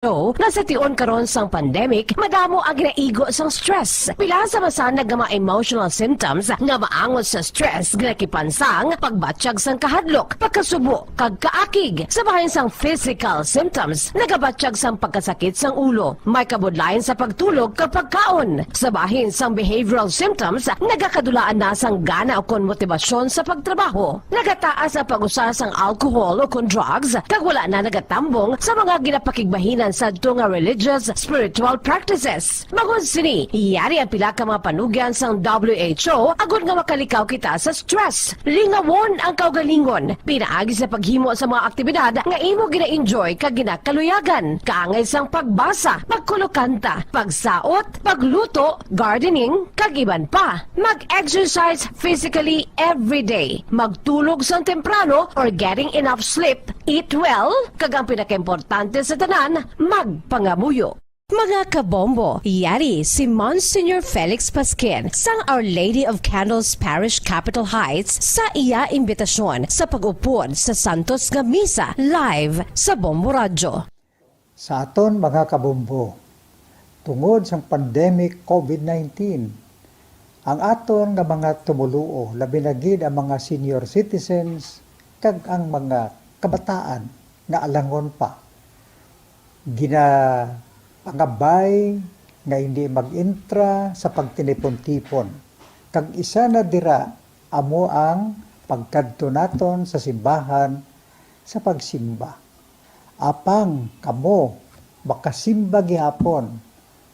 Nga sa tion karon sang pandemic, madamo ang ginaigo sang stress. Pila sa masanag nga mga emotional symptoms nga maangot sa stress nga kipansang pagbatsyag sang kahadlok, pagkasubo, kag kaakig. Sa bahin sang physical symptoms, nagabatsyag sang pagkasakit sang ulo, may kabudlayan sa pagtulog kag pagkaon. Sa bahin sang behavioral symptoms, nagakadulaan na sang gana o kon motibasyon sa pagtrabaho. Nagataas ang pag-usa sang alcohol o kon drugs, kag wala na nagatambong sa mga ginapakigbahinan sa nga religious, spiritual practices. Magun sini, iyari ang pila ka mga panugyan sang WHO agud nga makalikaw kita sa stress. Lingawon ang kaugalingon, pinaagi sa paghimo sa mga aktibidad nga imo gina-enjoy kag ginakaluyagan, kaangay sang pagbasa, pagkulokanta, pagsaot, pagluto, gardening, kag iban pa. Mag-exercise physically every day, magtulog sang temprano or getting enough sleep, eat well, kag ang pinakaimportante sa tanan, magpangamuyo. Mga kabombo, yari si Monsignor Felix Pasquin sang Our Lady of Candles Parish Capitol Heights sa iya imbitasyon sa pag-upod sa Santos nga Misa live sa Bombo Radio. Sa aton mga kabombo, tungod sang pandemic COVID-19, ang aton nga mga tumuluo, labi na gid ang mga senior citizens kag ang mga kabataan nga alangon pa, pangabay nga hindi mag-intra sa pagtinipon-tipon. Kag isa na dira amo ang pagkadto naton sa simbahan sa pagsimba. Apang kamo makasimba gihapon,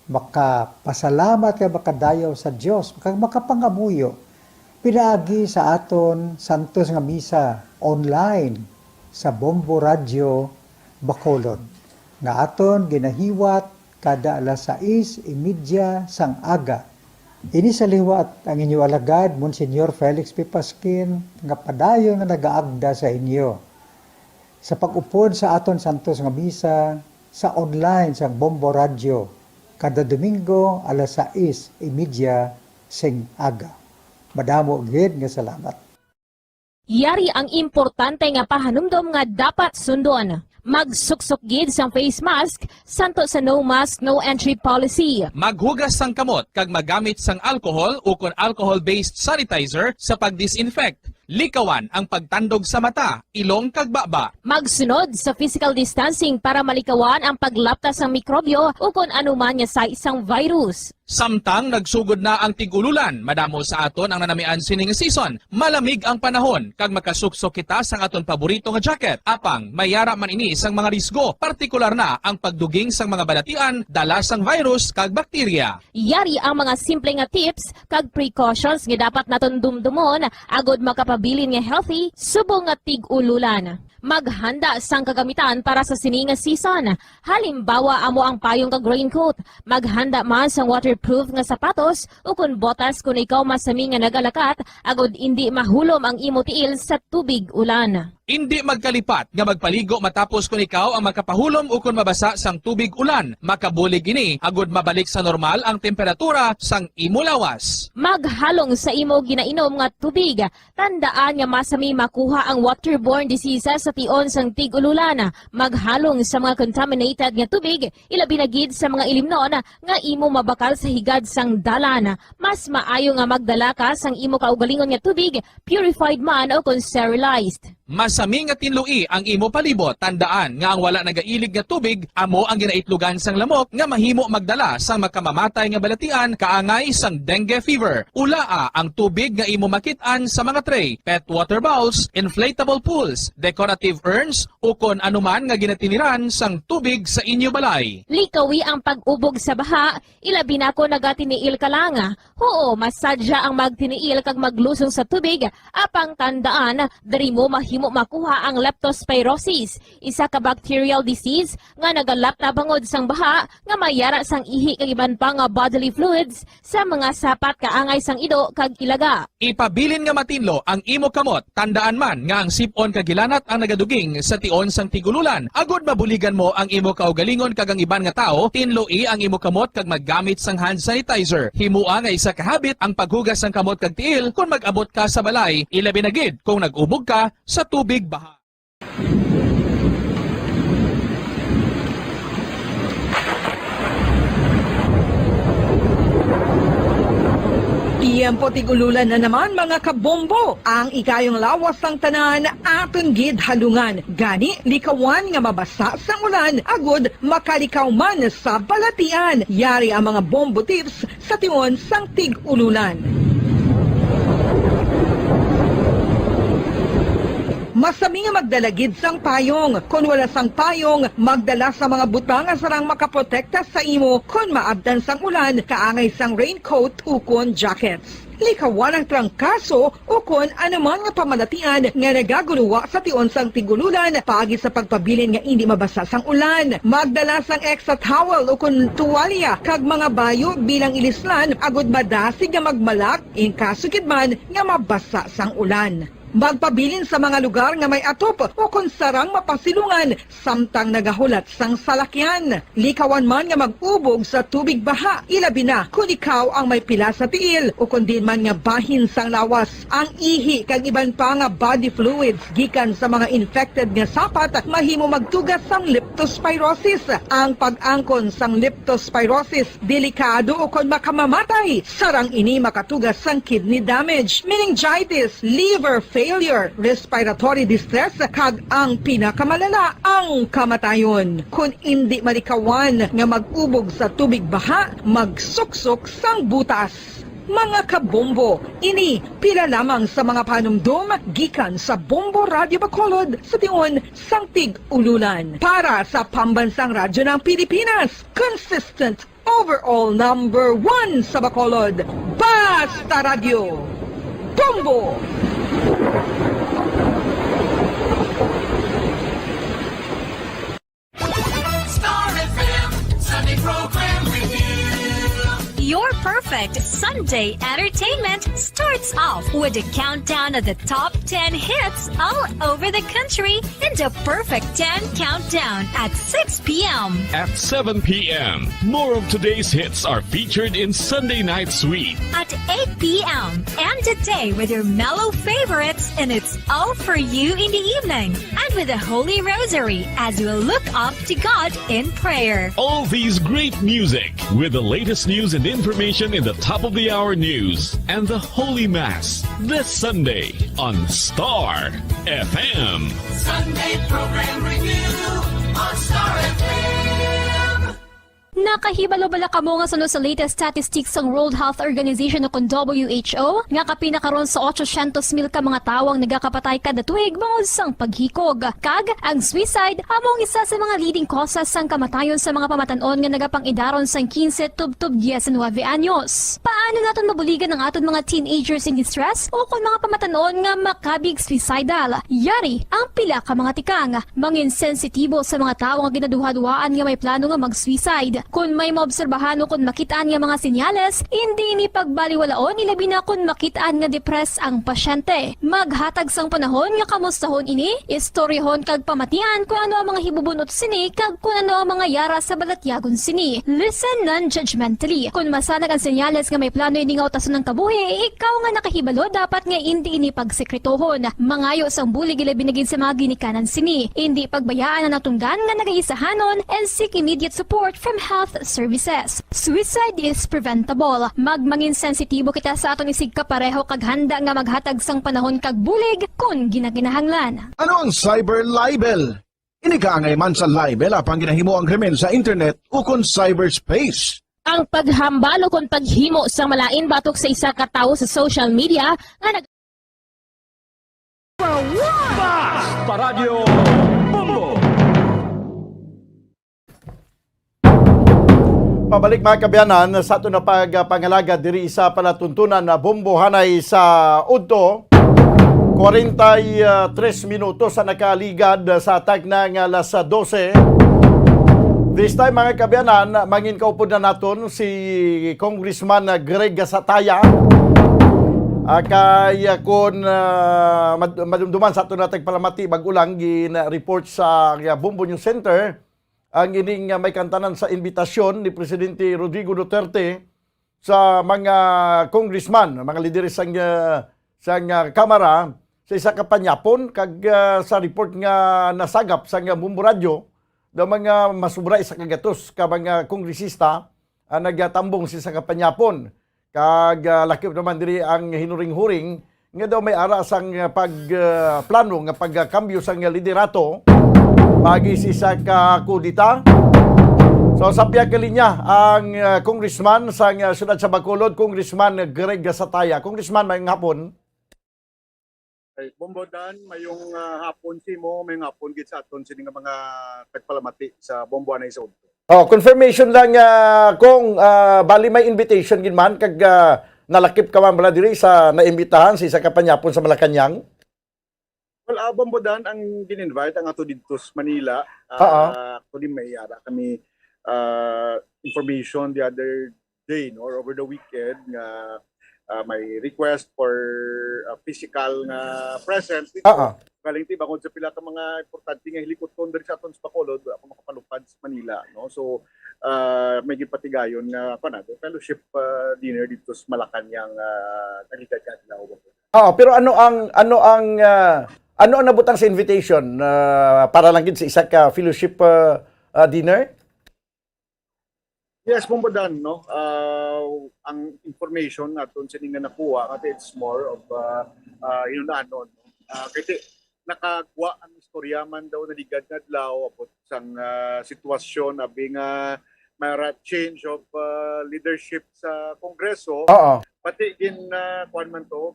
makapasalamat kay makadayaw sa Dios, kag makapangamuyo. Pinaagi sa aton Santos nga Misa online sa Bombo Radio Bacolod nga aton ginahiwat kada alas 6:30 sang aga. Ini sa liwat ang inyo alagad, Monsignor Felix P. Pasquin, nga padayon nga nagaagda sa inyo. Sa pag-upod sa aton Santos nga Misa sa online sang Bombo Radio, kada Domingo alas 6:30 sing aga. Madamo gid nga salamat. Yari ang importante nga pahanumdom nga dapat sundon. Magsuksok gid sang face mask, santo sa no mask, no entry policy. Maghugas sang kamot kag magamit sang alcohol o kon alcohol-based sanitizer sa pag-disinfect. Likawan ang pagtandog sa mata, ilong kag baba. Magsunod sa physical distancing para malikawan ang paglaptas ng mikrobyo o kung anuman niya sa isang virus. Samtang nagsugod na ang tig-ululan, madamo sa aton ang nanamian sining season. Malamig ang panahon kag makasuksok kita sang aton paborito nga jacket. Apang mayara man ini sang mga risgo, partikular na ang pagduging sang mga balatian, dala sang virus kag bakterya. Yari ang mga simple nga tips kag precautions nga dapat naton dumdumon agod makapabilin nga healthy subong nga tig-ululan. Maghanda sang kagamitan para sa sini nga season. Halimbawa amo ang payong kag raincoat. Maghanda man sang waterproof nga sapatos o kun botas kung ikaw masami nga nagalakat agod hindi mahulom ang imo tiil sa tubig ulan. Hindi magkalipat nga magpaligo matapos kung ikaw ang makapahulom o kung mabasa sang tubig ulan. Makabulig ini agud mabalik sa normal ang temperatura sang imo lawas. Maghalong sa imo ginainom nga tubig. Tandaan nga masami makuha ang waterborne diseases sa tion sang tig-ululan. Maghalong sa mga contaminated nga tubig, ilabi na gid sa mga ilimnon nga imo mabakal sa higad sang dalan. Mas maayo nga magdala ka sang imo kaugalingon nga tubig, purified man o kung sterilized. Masami nga tinlui ang imo palibot. Tandaan nga ang wala nagailig nga tubig amo ang ginaitlugan sang lamok nga mahimo magdala sang makamamatay nga balatian kaangay sang dengue fever. Ulaa ang tubig nga imo makit-an sa mga tray, pet water bowls, inflatable pools, decorative urns o kon anuman nga ginatiniran sang tubig sa inyo balay. Likawi ang pag-ubog sa baha, ilabi na ko nagatiniil ka lang. Oo, masadya ang magtiniil kag maglusong sa tubig, apang tandaan, dari mo mahimo makuha ang leptospirosis, isa ka bacterial disease nga nagalapta bangod sang baha nga mayara sang ihi kag iban pa nga bodily fluids sa mga sapat kaangay sang ido kag ilaga. Ipabilin nga matinlo ang imo kamot. Tandaan man nga ang sipon kag gilanat ang nagaduging sa tion sang tigululan. Agod mabuligan mo ang imo kaugalingon kag ang iban nga tao, tinloi ang imo kamot kag maggamit sang hand sanitizer. Himua nga isa ka habit ang paghugas sang kamot kag tiil kung mag-abot ka sa balay, ilabi na gid kung nag-ubog ka sa tubig baha. Tiempo tigululan na naman mga kabombo. Ang ikayong lawas ng tanan aton gid halungan. Gani likawan nga mabasa sa ulan agud makalikaw man sa balatian. Yari ang mga bombo tips sa tion sang tig-ululan. Masami nga magdalagid sang payong. Kung wala sang payong, magdala sa mga butang nga sarang makaprotekta sa imo kung maabdan sang ulan, kaangay sang raincoat ukon jackets. Likawan ang trangkaso o kung anuman nga pamalatian nga nagaguluwa sa tion sang tigululan paagi sa pagpabilin nga hindi mabasa sang ulan. Magdala sang extra towel o kung tuwalya kag mga bayo bilang ilislan agud madasig nga magmalak in kaso kidman nga mabasa sang ulan. Magpabilin sa mga lugar nga may atop o kung sarang mapasilungan samtang nagahulat sang salakyan. Likawan man nga mag-ubog sa tubig baha, ilabi na kung ikaw ang may pila sa tiil o kung din man nga bahin sang lawas. Ang ihi kag iban pa nga body fluids gikan sa mga infected nga sapat mahimo magtugas sang leptospirosis. Ang pag-angkon sang leptospirosis delikado o kung makamamatay. Sarang ini makatugas sang kidney damage, meningitis, liver failure, respiratory distress, kag ang pinakamalala, ang kamatayon. Kung hindi malikawan nga mag-ubog sa tubig baha, magsuksok sang butas. Mga kabombo, ini pila lamang sa mga panumdum gikan sa Bombo Radio Bacolod sa tion sang tig-ululan. Para sa pambansang radyo ng Pilipinas, consistent overall number 1 sa Bacolod, Basta Radio. Bombo! Star FM Sunday Program Review. Your perfect Sunday entertainment starts off with a countdown of the top 10 hits all over the country and a perfect 10 countdown at 6 p.m. At 7 p.m., more of today's hits are featured in Sunday Night Sweet. At 8 p.m. and a day with your mellow favorites, and it's all for you in the evening. And with the Holy Rosary as you look up to God in prayer. All these great music with the latest news and information in the top of the hour news and the Holy Mass this Sunday on Star FM. Sunday Program Review on Star FM. Nakahibalo-bala kamo nga sunod sa latest statistics ng World Health Organization o kung WHO nga kapinakaron sa 800,000 ka mga tawang nagakapatay kada tuig bangod sang paghikog. Kag ang suicide among isa sa mga leading causes sang kamatayon sa mga pamatanon nga nagapangidaron sang 15 tubtob 19 anyos. Paano naton mabuligan ang aton mga teenagers in distress o kung mga pamatanon nga makabig suicidal? Yari ang pila ka mga tikang mangin sensitibo sa mga tawo nga ginaduha-duhaan nga may plano nga mag-suicide. Kung may maobserbahan o kung makitaan nga mga sinyales, hindi ni pagbaliwalaon ilabi na kung makitaan nga depress ang pasyente. Maghatag sang panahon nga kamustahon ini, istoryahon kag pamatian kung ano ang mga hibubunot sini kag kung ano ang mga yara sa balatyagon sini. Listen non-judgmentally. Kung masanag ang sinyales nga may plano ini nga utason ng kabuhi, ikaw nga nakahibalo dapat nga hindi ini pagsekretohon. Mangayo sang bulig ilabi na gid sa mga ginikanan sini. Hindi pagbayaan na natunggan nga nagaisahanon and seek immediate support from health services. Suicide is preventable. Magmangin sensitibo kita sa aton isig kapareho kag handa nga maghatag sang panahon kag bulig kung ginaginahanglan. Ano ang cyber libel? Inigaangay man sa libel apang ginahimo ang krimen sa internet ukon cyberspace. Ang paghambal o kung paghimo sang malain batok sa isa ka tawo sa social media nga nag Paradyo Bombo! Pabalik mga kabyanan sa ito na pagpangalaga diri sa palatuntunan na bombohanay sa Udto. 43 minutos sa nakaligad sa tag ng alas 12. This time mga kabyanan, mangin kaupod na naton si Congressman Greg Sataya. Kaya kung madumduman sa ito na tagpalamati bagulang gin-report sa Bombo News Center, ang ining may kantanan sa imbitasyon ni Presidente Rodrigo Duterte sa mga congressman, mga lideres sang Kamara sa isa ka panyapon kag sa report nga nasagap sa Bombo Radio da mga masubra isa kagatos ka mga kongresista nagtambong sa isa ka panyapon kag lakip naman diri ang hinuring-huring nga daw may ara sang pagplano nga pagkambyo sang liderato pagi si sa kudita. So sa piya ka linya ang congressman sa siyudad sa Bacolod, Congressman Greg Sataya. Congressman, mayong hapon. Ay, Bombodan, mayong hapon si mo, mayong hapon gid sa aton sini nga mga tagpalamati sa Bomboanay sa Udto. Oh, confirmation lang kung bali may invitation gid man kag nalakip ka man bala diri sa naimbitahan sa isa ka panyapon sa Malacañang. Well, Bombodan ang gin-invite ang ato dito sa Manila. Actually may ara kami information the other day no, or over the weekend nga may request for physical nga presence dito. Galing ti bangod sa pila ka mga importante nga hilikoton diri sa aton sa Bacolod ako makapalupad sa Manila no. So may gipatigayon nga fellowship dinner dito sa Malacañang nagigad-adlaw. Pero ano ang nabutang sa invitation para lang gid sa isa ka fellowship dinner? Yes, Bombodan, no? Ang information natin sa nga nakuha, kasi it's more of, no? Kasi nakagwa ang istorya man daw na ligad na adlaw about sang sitwasyon na being may change of leadership sa Kongreso. Pati kuan man to,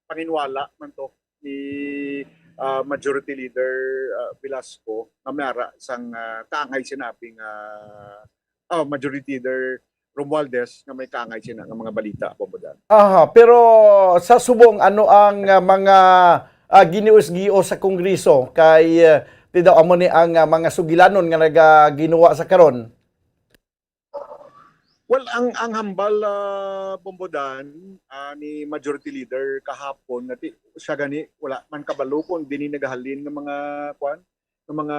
panginwala man to ni Majority Leader Velasco na mayara sang kaangay sinabing Majority Leader Romualdez nga may kaangay siya ng mga balita, Bombodan. Pero sa subong, ano ang mga ginius-gios sa Kongreso kay tidaw amo ni ang mga sugilanon nga nagaginawa sa karon? Well, ang hambal Bombodan ni Majority Leader kahapon nga siya gani wala man kabalo kung dini nagahalin ng mga ng mga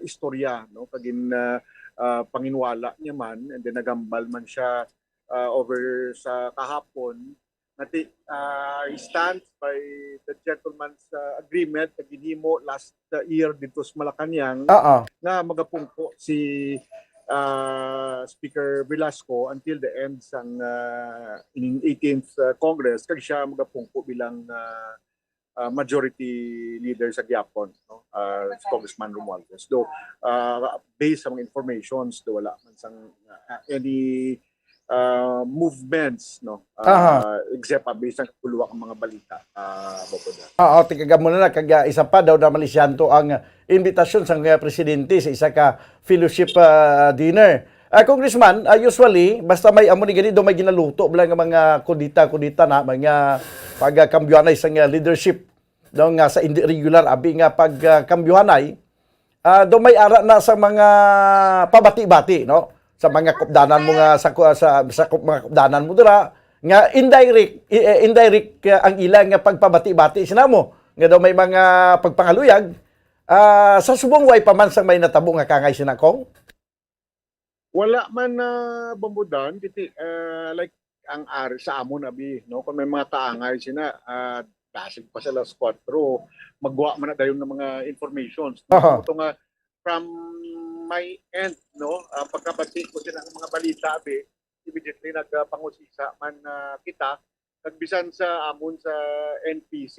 istorya no kagin panginwala niya man and then nagambal man siya over sa kahapon nati he stands by the gentleman's agreement na ginhimo last year dito sa Malacañang nga magapungko si Speaker Velasco until the end sang 18th Congress kag siya magapungko bilang majority leader sa Gyapon, no? Congressman Romualdez. Though, based sa mga informations, do wala man sang any movements, no? Except based sa kuluwa ang mga balita. Tigagam mo na kag isa pa daw na Malaysianto ang invitasyon sa presidente sa isa ka fellowship dinner. Congressman, usually, basta may amo ni gani do may ginaluto bala nga mga kudita na mga pagkambyohanay sa leadership daw nga sa regular abi nga pagkambyohanay do may ara na sa mga pabati-bati no sa mga kupdanan mo nga sa mga kupdanan mo dira nga indirect ang ilang nga pagpabati-bati sinamo nga daw may mga pagpangaluyag sa subong way pa man sang may natabo nga kangay sinakong. Wala man na Bombodan kiti like ang sa amon abi no kung may mga kaangay sina dasig pa sa alas 4 magwa man na dayon ng mga informations no? Ito nga from my end no pagkabati ko sila ng mga balita abi immediately nagpangusisa man kita nagbisan sa amon sa NPC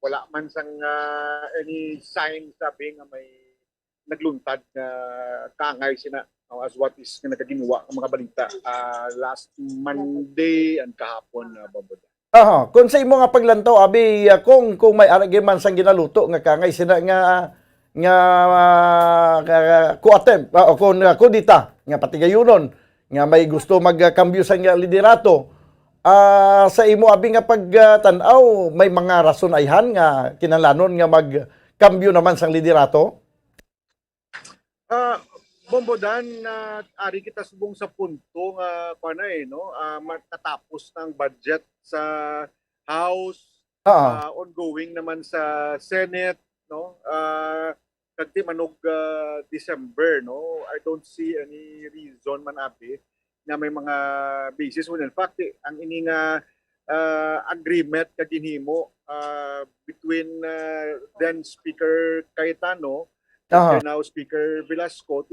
wala man sang any sign sabi nga may nagluntad na kaangay sina as what is nagkaginawa ang mga balita last Monday and kahapon Bombodan. Kung sa imo nga paglantaw abi kung may argument sang ginaluto nga kangay sina nga kuatem o kung kudita nga patigayunon nga may gusto magkambyo sa liderato sa imo abi nga pagtanaw may mga rason ayhan nga kinahanglanon nga magkambyo naman sang liderato. Bombodan ari kita subong sa punto nga no matatapos ng budget sa House ongoing naman sa Senate no kagti manog December no I don't see any reason man abi na may mga basis in fact ang ini nga agreement kaginhimo between then Speaker Cayetano now Speaker Velasco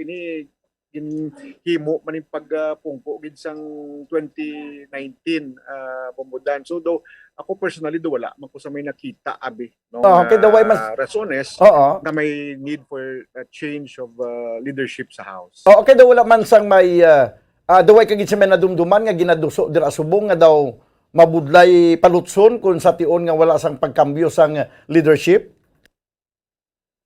ini ginhimo man yung pagpungpo gid sang 2019 Bombodan. So do ako personally do wala man ko sa may nakita abi no Okay, the way mas rasones Oo. na may need for a change of leadership sa house. Okay, daw wala man sang may daway kagid sa may nadumduman nga ginaduso dira subong nga daw mabudlay palutson kung sa tion nga wala sang pagkambyo sang leadership.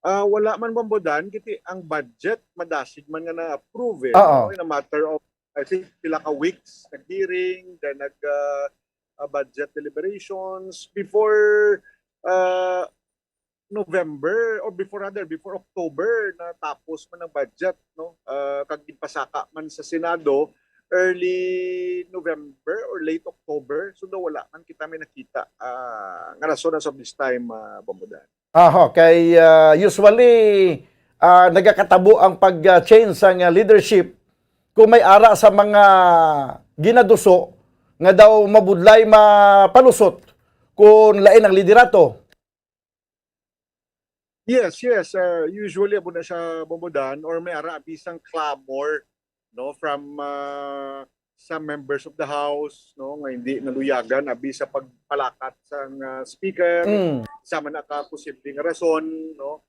Wala man Bombodan kiti ang budget madasig man nga na-approve Oo. in a matter of I think pila ka weeks nag-hearing then budget deliberations before November or before October na tapos man ang budget no kag ginpasaka man sa Senado early November or late October so do wala man kita may nakita nga rason as of this time Bombodan. Kay usually nagakatabo ang pag-change sang leadership kung may ara sa mga ginaduso nga daw mabudlay mapalusot kung lain ang liderato. Yes. Usually abo na siya Bombodan or may ara bisang clamor no from some members of the house no nga hindi naluyagan abi sa pagpalakat sang speaker sama na ka posibleng rason no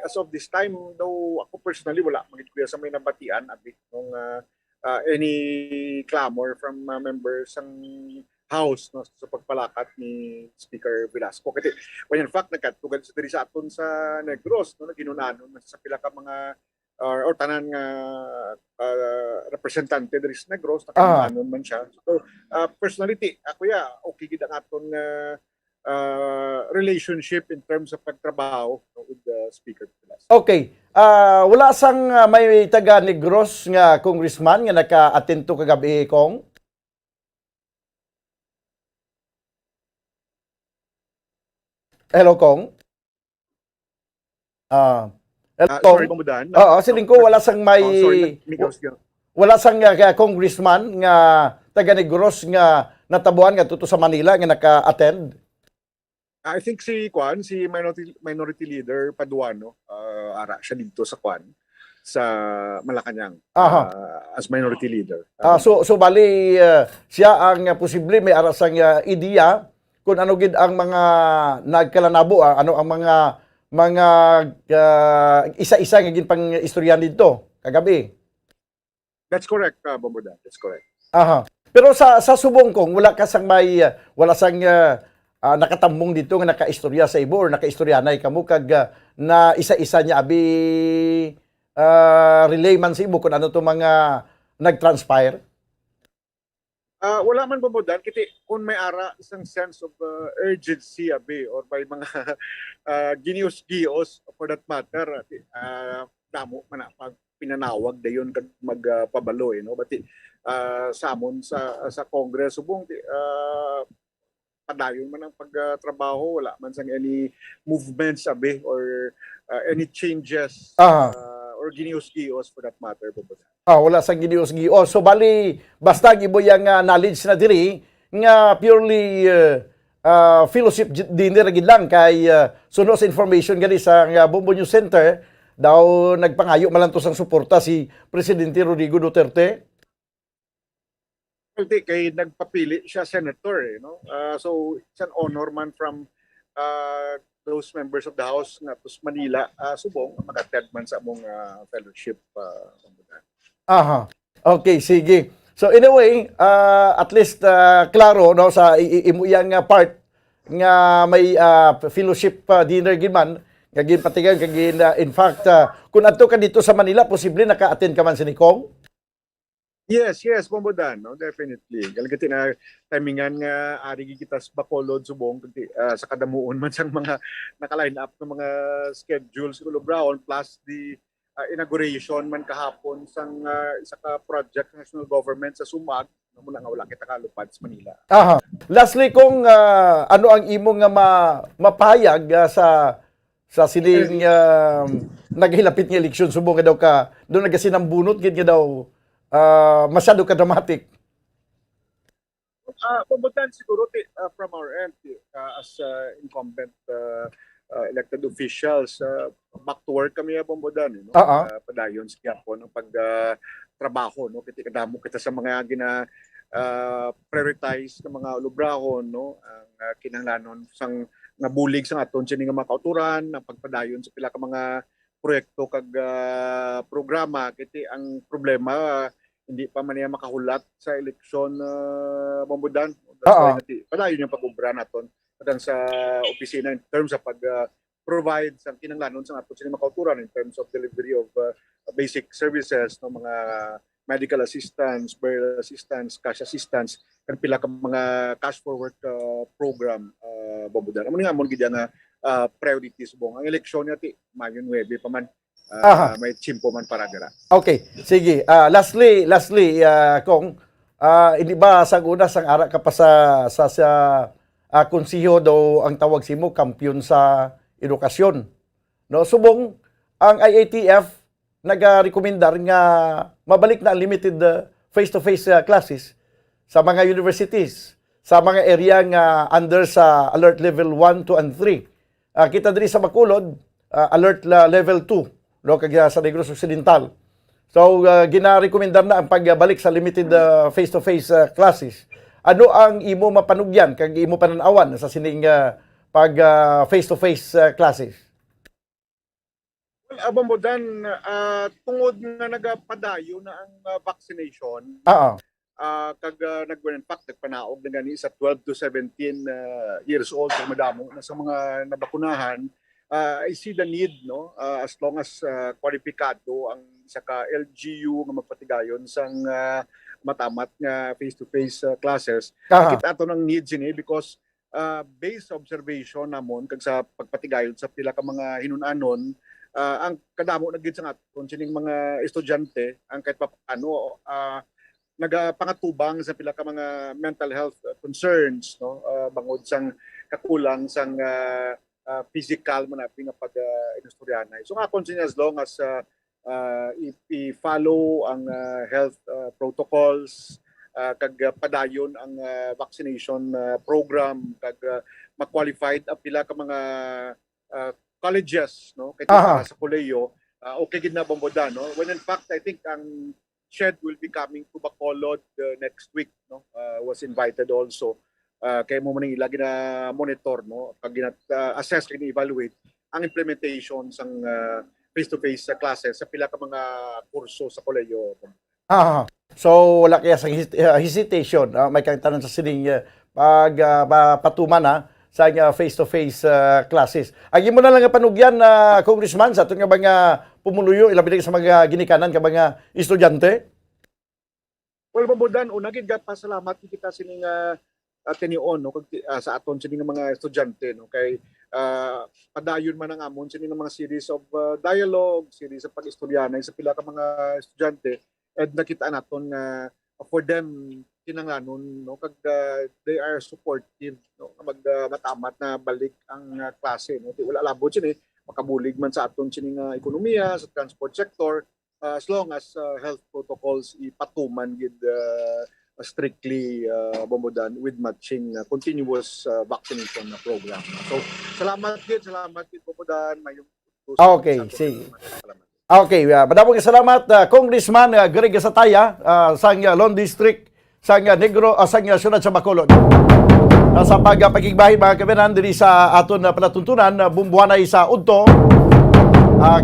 as of this time though ako personally wala magid kuya sa may nabatian abi nung any clamor from members sang house no sa pagpalakat ni Speaker Velasco kasi when in fact nagkatugan sa diri sa aton sa Negros no ginunanon sa pila ka mga or tanan nga representante diri sa Negros nakanon man siya so personality ako okay gid ang aton relationship in terms of pagtrabaho with the Speaker Velasco. Okay. Wala sang may taga Negros nga congressman nga naka-atento kagabi kong. Hello kong. Hello kong. Sorry Bombodan. Siling ko wala sang may wala sang congressman nga taga Negros nga natabuan nga tuto sa Manila nga naka-attend. I think si minority leader Paduano ara siya dito sa sa Malacañang as minority leader. So bali siya ang posible may ara sang ideya kung ano gid ang mga nagkalanabo ano ang mga isa-isa nga ginpang istoryan dito kagabi. That's correct, Bombodan. That's correct. Pero sa subong kong wala sang nakatambong dito nga nakaistorya sa ibo or nakaistoryanay kamo kag na isa-isa niya abi relay man sa ibo kung ano to mga nag-transpire. Wala man Bombodan kiti kung may ara isang sense of urgency abi or by mga ginius-gios for that matter damo man pag pinanawag dayon kag magpabalo no bati samon sa Congress subong padayon man ang pagtrabaho wala man sang any movements abi or any changes or ginius-gios for that matter Bombodan. Wala sang ginius-gios. So bali basta gibo yang knowledge na diri nga purely fellowship dinner gid lang kay suno sa information gali sa Bombo News Center daw nagpangayo man lang to sang suporta si Presidente Rodrigo Duterte. Kay nagpapili siya senator no so it's an honor man from those members of the house nga tus Manila subong mag-attend man sa among fellowship Okay, sige. So in a way, at least klaro no sa imuyang part nga may fellowship dinner gid man nga ginpatigan kag in fact kung adto ka dito sa Manila posible naka-attend ka man sa Nikong. Yes, Bombodan, no, definitely. Galagati na timingan nga ari kita sa Bacolod subong sa kadamuon man sang mga naka-line up ng mga schedules Ulo Brown plus the inauguration man kahapon sang isa ka project ng national government sa Sumag muna nga wala kita kalupad sa Manila. Lastly kung ano ang imo nga mapayag sa siling naghilapit nga eleksyon subong nga daw ka do nagasinambunot gid nga daw masyado ka dramatic. Pambutan siguro from our end as incumbent elected officials. Back to work kami bombodan, no? Oo. Padayon sa Gyapon ang pagtrabaho, no? Kiti kadamo kita sa mga prioritize ng mga ulubrahon, no? Ang kinahanglanon sang nabulig sa aton sini nga mga kauturan, ang pagpadayon sa pila ka mga proyekto kag programa. Kiti ang problema hindi pa man niya makahulat sa eleksyon bombodan. Padayon yung pag-ubra naton kadang sa opisina in terms sa pag-provide sa kinahanglanon sa aton sini mga kauturan in terms of delivery of basic services, no, mga medical assistance, burial assistance, cash assistance, kan pila ka mga cash forward program bombodan. Amo nga mon gid nga priorities bong. Ang eleksyon ti Mayo 9 pa man may chimpo man para dira. Okay, sige. Lastly, kung hindi ba sang una sang ara ka pa sa konsiho daw ang tawag simo kampiyon sa edukasyon. No, subong ang IATF nagarekomendar nga mabalik na limited face-to-face classes sa mga universities, sa mga area nga under sa alert level 1, 2, and 3. Kita diri sa Bacolod, alert level 2, no, kag sa Negros Occidental. So, ginarekomendar na ang pagbalik sa limited face-to-face classes. Ano ang imo mapanugyan kag imo pananawan sa sining pag face-to-face classes? Well, bombodan tungod nga nagapadayo na ang vaccination. Kag in fact nagpanaog na gani sa 12 to 17 years old kag madamo na sa mga nabakunahan. I see the need, no, as long as kwalipikado ang isa ka LGU nga magpatigayon sang matamat nga face-to-face classes. Kita ato ng needs ini because based observation namon kag sa pagpatigayon sa pila ka mga hinunanon, ang kadamo na gid sa aton sining mga estudyante ang kahit paano nagapangatubang sa pila ka mga mental health concerns, no, bangod sang kakulang sang physical man nga pag inusturyanay. So nga as long as i-follow ang health protocols, kag padayon ang vaccination program, kag ma-qualified ang pila ka mga colleges, no, kay sa kolehiyo, okay gid na bombodan, no. When in fact I think ang SHED will be coming to Bacolod next week, no. Was invited also. Kaya mo man ilagi na monitor, no, pag assess and evaluate ang implementation sang face-to-face classes sa pila ka mga kurso sa kolehiyo. So wala kaya sa hesitation, may kang tanan sa sining pag patuman na sa face-to-face classes. Agi mo na lang panugyan na Congressman sa aton nga mga pumuluyo ilabi sa mga ginikanan ka mga estudyante. Well, bombodan una gid pasalamat kita sining tinion, no, sa aton sining mga estudyante, no, kay padayon man ang amon sining mga series of dialogue, series of pag-istoryanay sa pila ka mga estudyante, and nakita naton nga for them kinanglanon, no, kag they are supportive, no, matamat na balik ang klase, no. Wala labot sini makabulig man sa aton sining ekonomiya sa transport sector, as long as health protocols ipatuman gid strictly bombodan with matching continuous vaccination program. So salamat gid bombodan mayong Okay, sige. Okay, madamong salamat Congressman Greg Gasataya sa Lone District sa Negro sa syudad sa Bacolod. Sa pagpakigbahin mga kabayan diri sa aton palatuntunan bumbuanay sa udto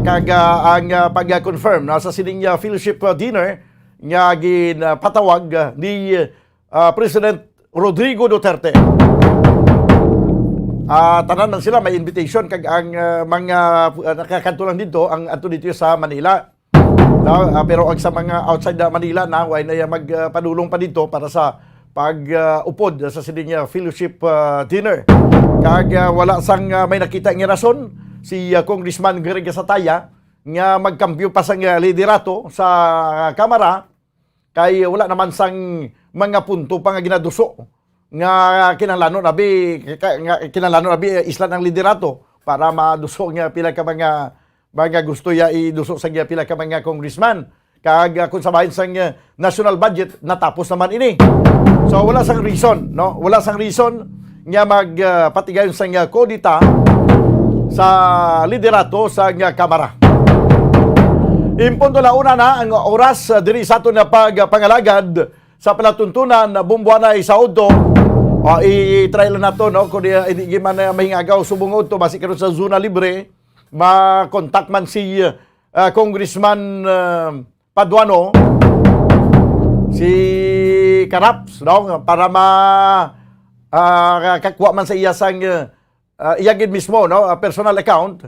kag ang pag-confirm sa sining fellowship dinner nga ginpatawag ni President Rodrigo Duterte. Tanan man sila may invitation kag ang mga nakakantulan dito ang ato dito sa Manila. Pero ang sa mga outside Manila na way na magpadulong pa dito para sa pag-upod sa sining fellowship dinner. Kag wala sang may nakita nga rason si Congressman Greg Gasataya nga magkampyo pa sang liderato sa Kamara kay wala naman sang mga punto pa nga ginaduso nga kinahanglanon abi islan ang liderato para maduso nga pila ka mga gusto ya iduso sa pila ka mga congressman kag kung sabahin sang national budget natapos naman ini. So wala sang reason, no? Wala sang reason nga magpatigayon sang kodita sa liderato sa Kamara. Impunto la una na ang oras diri sa aton na pagpangalagad sa palatuntunan na bumbuanay sa Udto. I-try lang nato no kung hindi man mahingagaw subong Udto basi karon sa zona libre ma-contact man si Congressman Paduano, si Karaps no para kakuha man sa iyasang iyagid mismo no personal account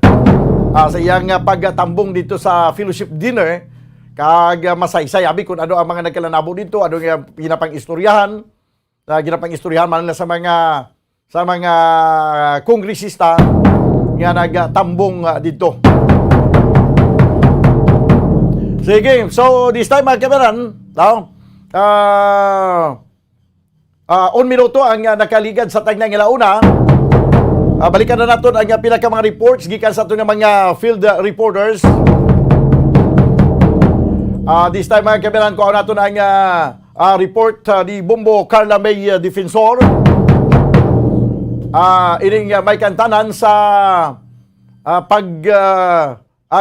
sa iyang pagtambong dito sa fellowship dinner kag masaysay abi kung ano ang mga nagkalanabo dito, ano nga ginapang-istoryahan, ginapang-istoryahan man sa mga kongresista nga nagtambong dito. Sige, so this time mga kameran, no? 1 minuto ang nakaligad sa tagnang ilauna. Balikan na natin ang pinaka mga reports gikan sa ating mga field reporters. This time mga kabilan ko natin ang report ni Bombo Carla May Defensor. Ining may kantanan sa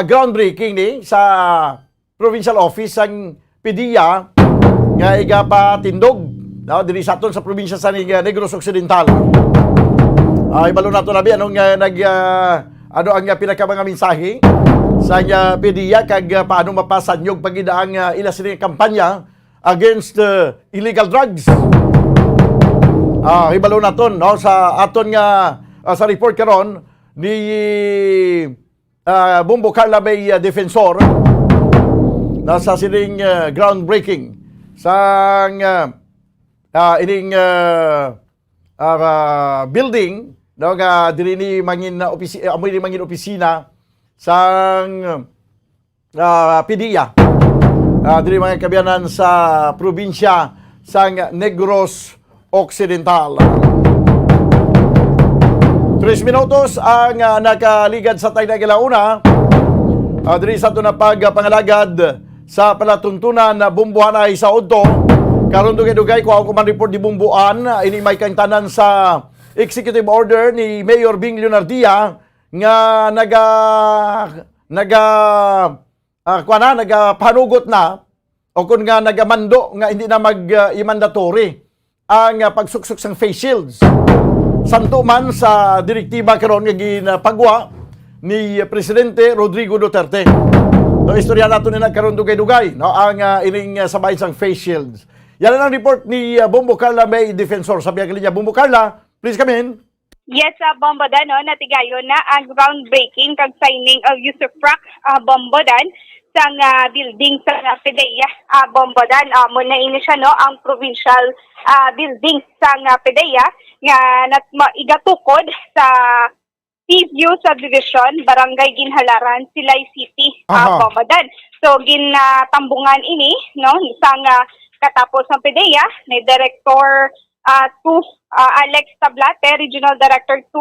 groundbreaking ni sa provincial office ang PDEA nga igapatindog diri sa aton sa probinsya sa Negros Occidental. Ibalo nato labi anong ano ang pinaka mga mensahe sa PDEA kag paano mapasanyog pagidaang ila sining kampanya against illegal drugs. Ibalo naton no sa aton nga sa report karon ni Bombo Carla May Defensor nasa sining groundbreaking sang ining building no nga diri ni mangin opisina sang PDEA diri mga kabiyanan sa probinsya sang Negros Occidental. 3 minutos ang nakaligad sa tagnang ilauna diri sa aton na pagpangalagad sa palatuntunan na bumbuhanay sa Udto. Karon dugay-dugay ko ako man report di bumbuan ini may kantanan sa executive order ni Mayor Bing Leonardia nga nagapanugot na o kun nga nagamando nga hindi na mag-mandatory ang pagsuksok sang face shields. Santo man sa direktiba karon nga ginapagwa ni Presidente Rodrigo Duterte. No, istorya nato ni nagkaroon dugay-dugay no ang ining sabay sang face shields. Yan ang report ni Bombo Carla May Defensor. Sabi ang linya, Bombo Carla, please come in. Yes, Bombodan, no, natigayon na ang groundbreaking kag signing of usufruct Bombodan sang building sa PDEA Bombodan. Muna ini siya no ang provincial building sang PDEA nga igatukod sa Seaview Subdivision, Barangay Ginhalaran, Silay City, Bombodan. So ginatambungan ini no sang katapos ng PDEA ni Director 2 Alex Tablate, Regional Director 2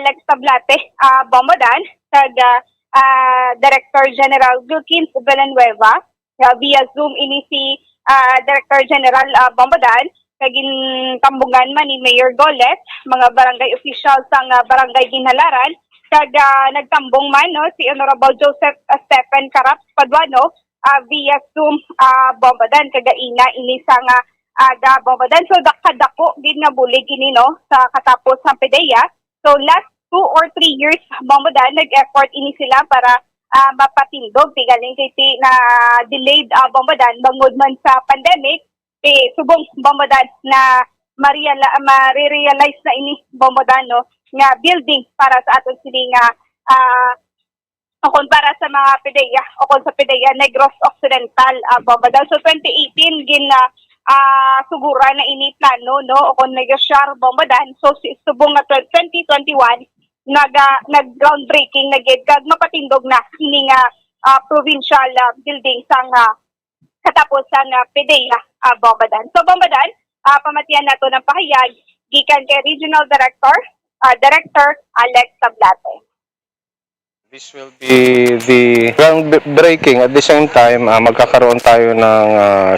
Alex Tablate, Bombodan, kag Director General Wilkins Villanueva, via Zoom ini si Director General Bombodan, kag tambungan man ni Mayor Golet, mga barangay officials sang Barangay Ginhalaran, kag nagtambong man no si Honorable Joseph Stephen Karaps Paduano via Zoom Bombodan kagaina ini sang Bombodan. So dakadako din nga bulig ini no sa katapos ng PDEA. So last 2 or 3 years Bombodan nag-effort ini sila para mapatindog tigaling kay na delayed Bombodan bangod man sa pandemic subong Bombodan na ma-realize na ini Bombodan no nga building para sa aton sini nga o para sa mga PDEA o sa PDEA Negros Occidental Bombodan. So 2018 sugura na ini plano no o nag-share Bombodan. So subong nga 2021 nag-groundbreaking nagigag mapatindog na ini nga provincial building sang katapos sang PDEA Bombodan. So Bombodan, pamatian nato ng pahayag gikan kay Regional Director Alex Tablate. This will be the groundbreaking. At the same time, magkakaroon tayo ng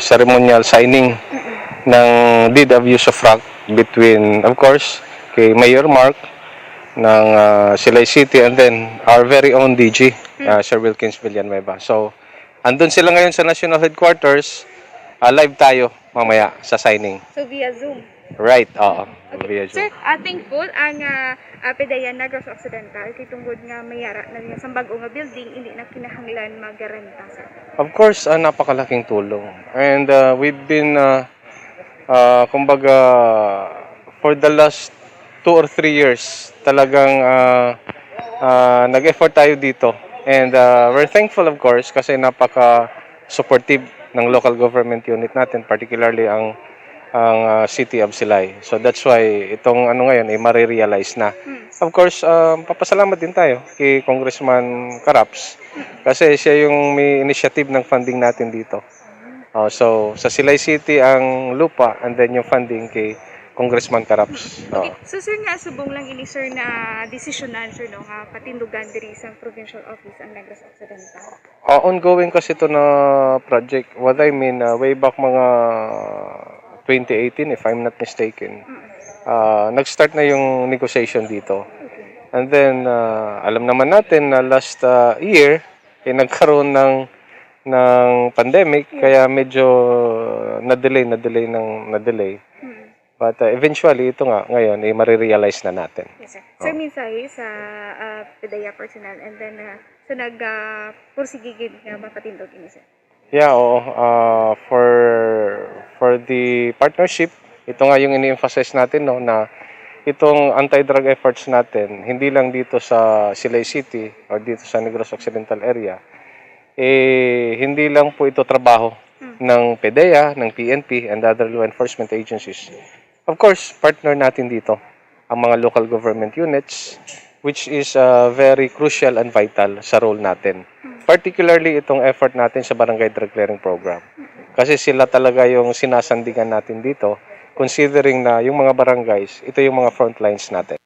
ceremonial signing ng deed of usufruct between, of course, kay Mayor Mark, Silay City, and then our very own DG, Sir Wilkins Villanueva. So, andun sila ngayon sa National Headquarters. Live tayo mamaya sa signing. So via Zoom. Right, oo. Via Zoom. Sir, thankful ang PDEA Negros Occidental kay tungod nga mayara na niya sa bago nga building hindi na kinahanglan magarenta, sir. Of course, napakalaking tulong. And we've been, kumbaga, for the last 2 or 3 years, talagang nag-effort tayo dito. And we're thankful, of course, kasi napaka-supportive ng local government unit natin, particularly ang City of Silay. So that's why itong ngayon ay marirealize na. Of course, papasalamat din tayo kay Congressman Caraps kasi siya yung may initiative ng funding natin dito. So sa Silay City ang lupa and then yung funding kay Congressman Caraps. Okay. So sir nga subong lang ini sir na desisyonan sir no nga patindugan diri sa provincial office ang Negros Occidental. Ongoing kasi ito na project. What I mean, way back mga 2018 if I'm not mistaken. Nag-start na yung negotiation dito. And then alam naman natin na last year nagkaroon ng pandemic kaya medyo na-delay. But eventually ito nga ngayon marirealize na natin. Yes sir. Sir minsahe sa PDEA personnel and then so nag-porsigigid nga mapatindog ini sir. Yeah, for the partnership, ito nga yung ini-emphasize natin no na itong anti-drug efforts natin, hindi lang dito sa Silay City or dito sa Negros Occidental area, hindi lang po ito trabaho ng PDEA, ng PNP, and other law enforcement agencies. Of course, partner natin dito ang mga local government units, which is very crucial and vital sa role natin. Particularly itong effort natin sa Barangay Drug Clearing Program. Kasi sila talaga yung sinasandingan natin dito, considering na yung mga barangays, ito yung mga front lines natin.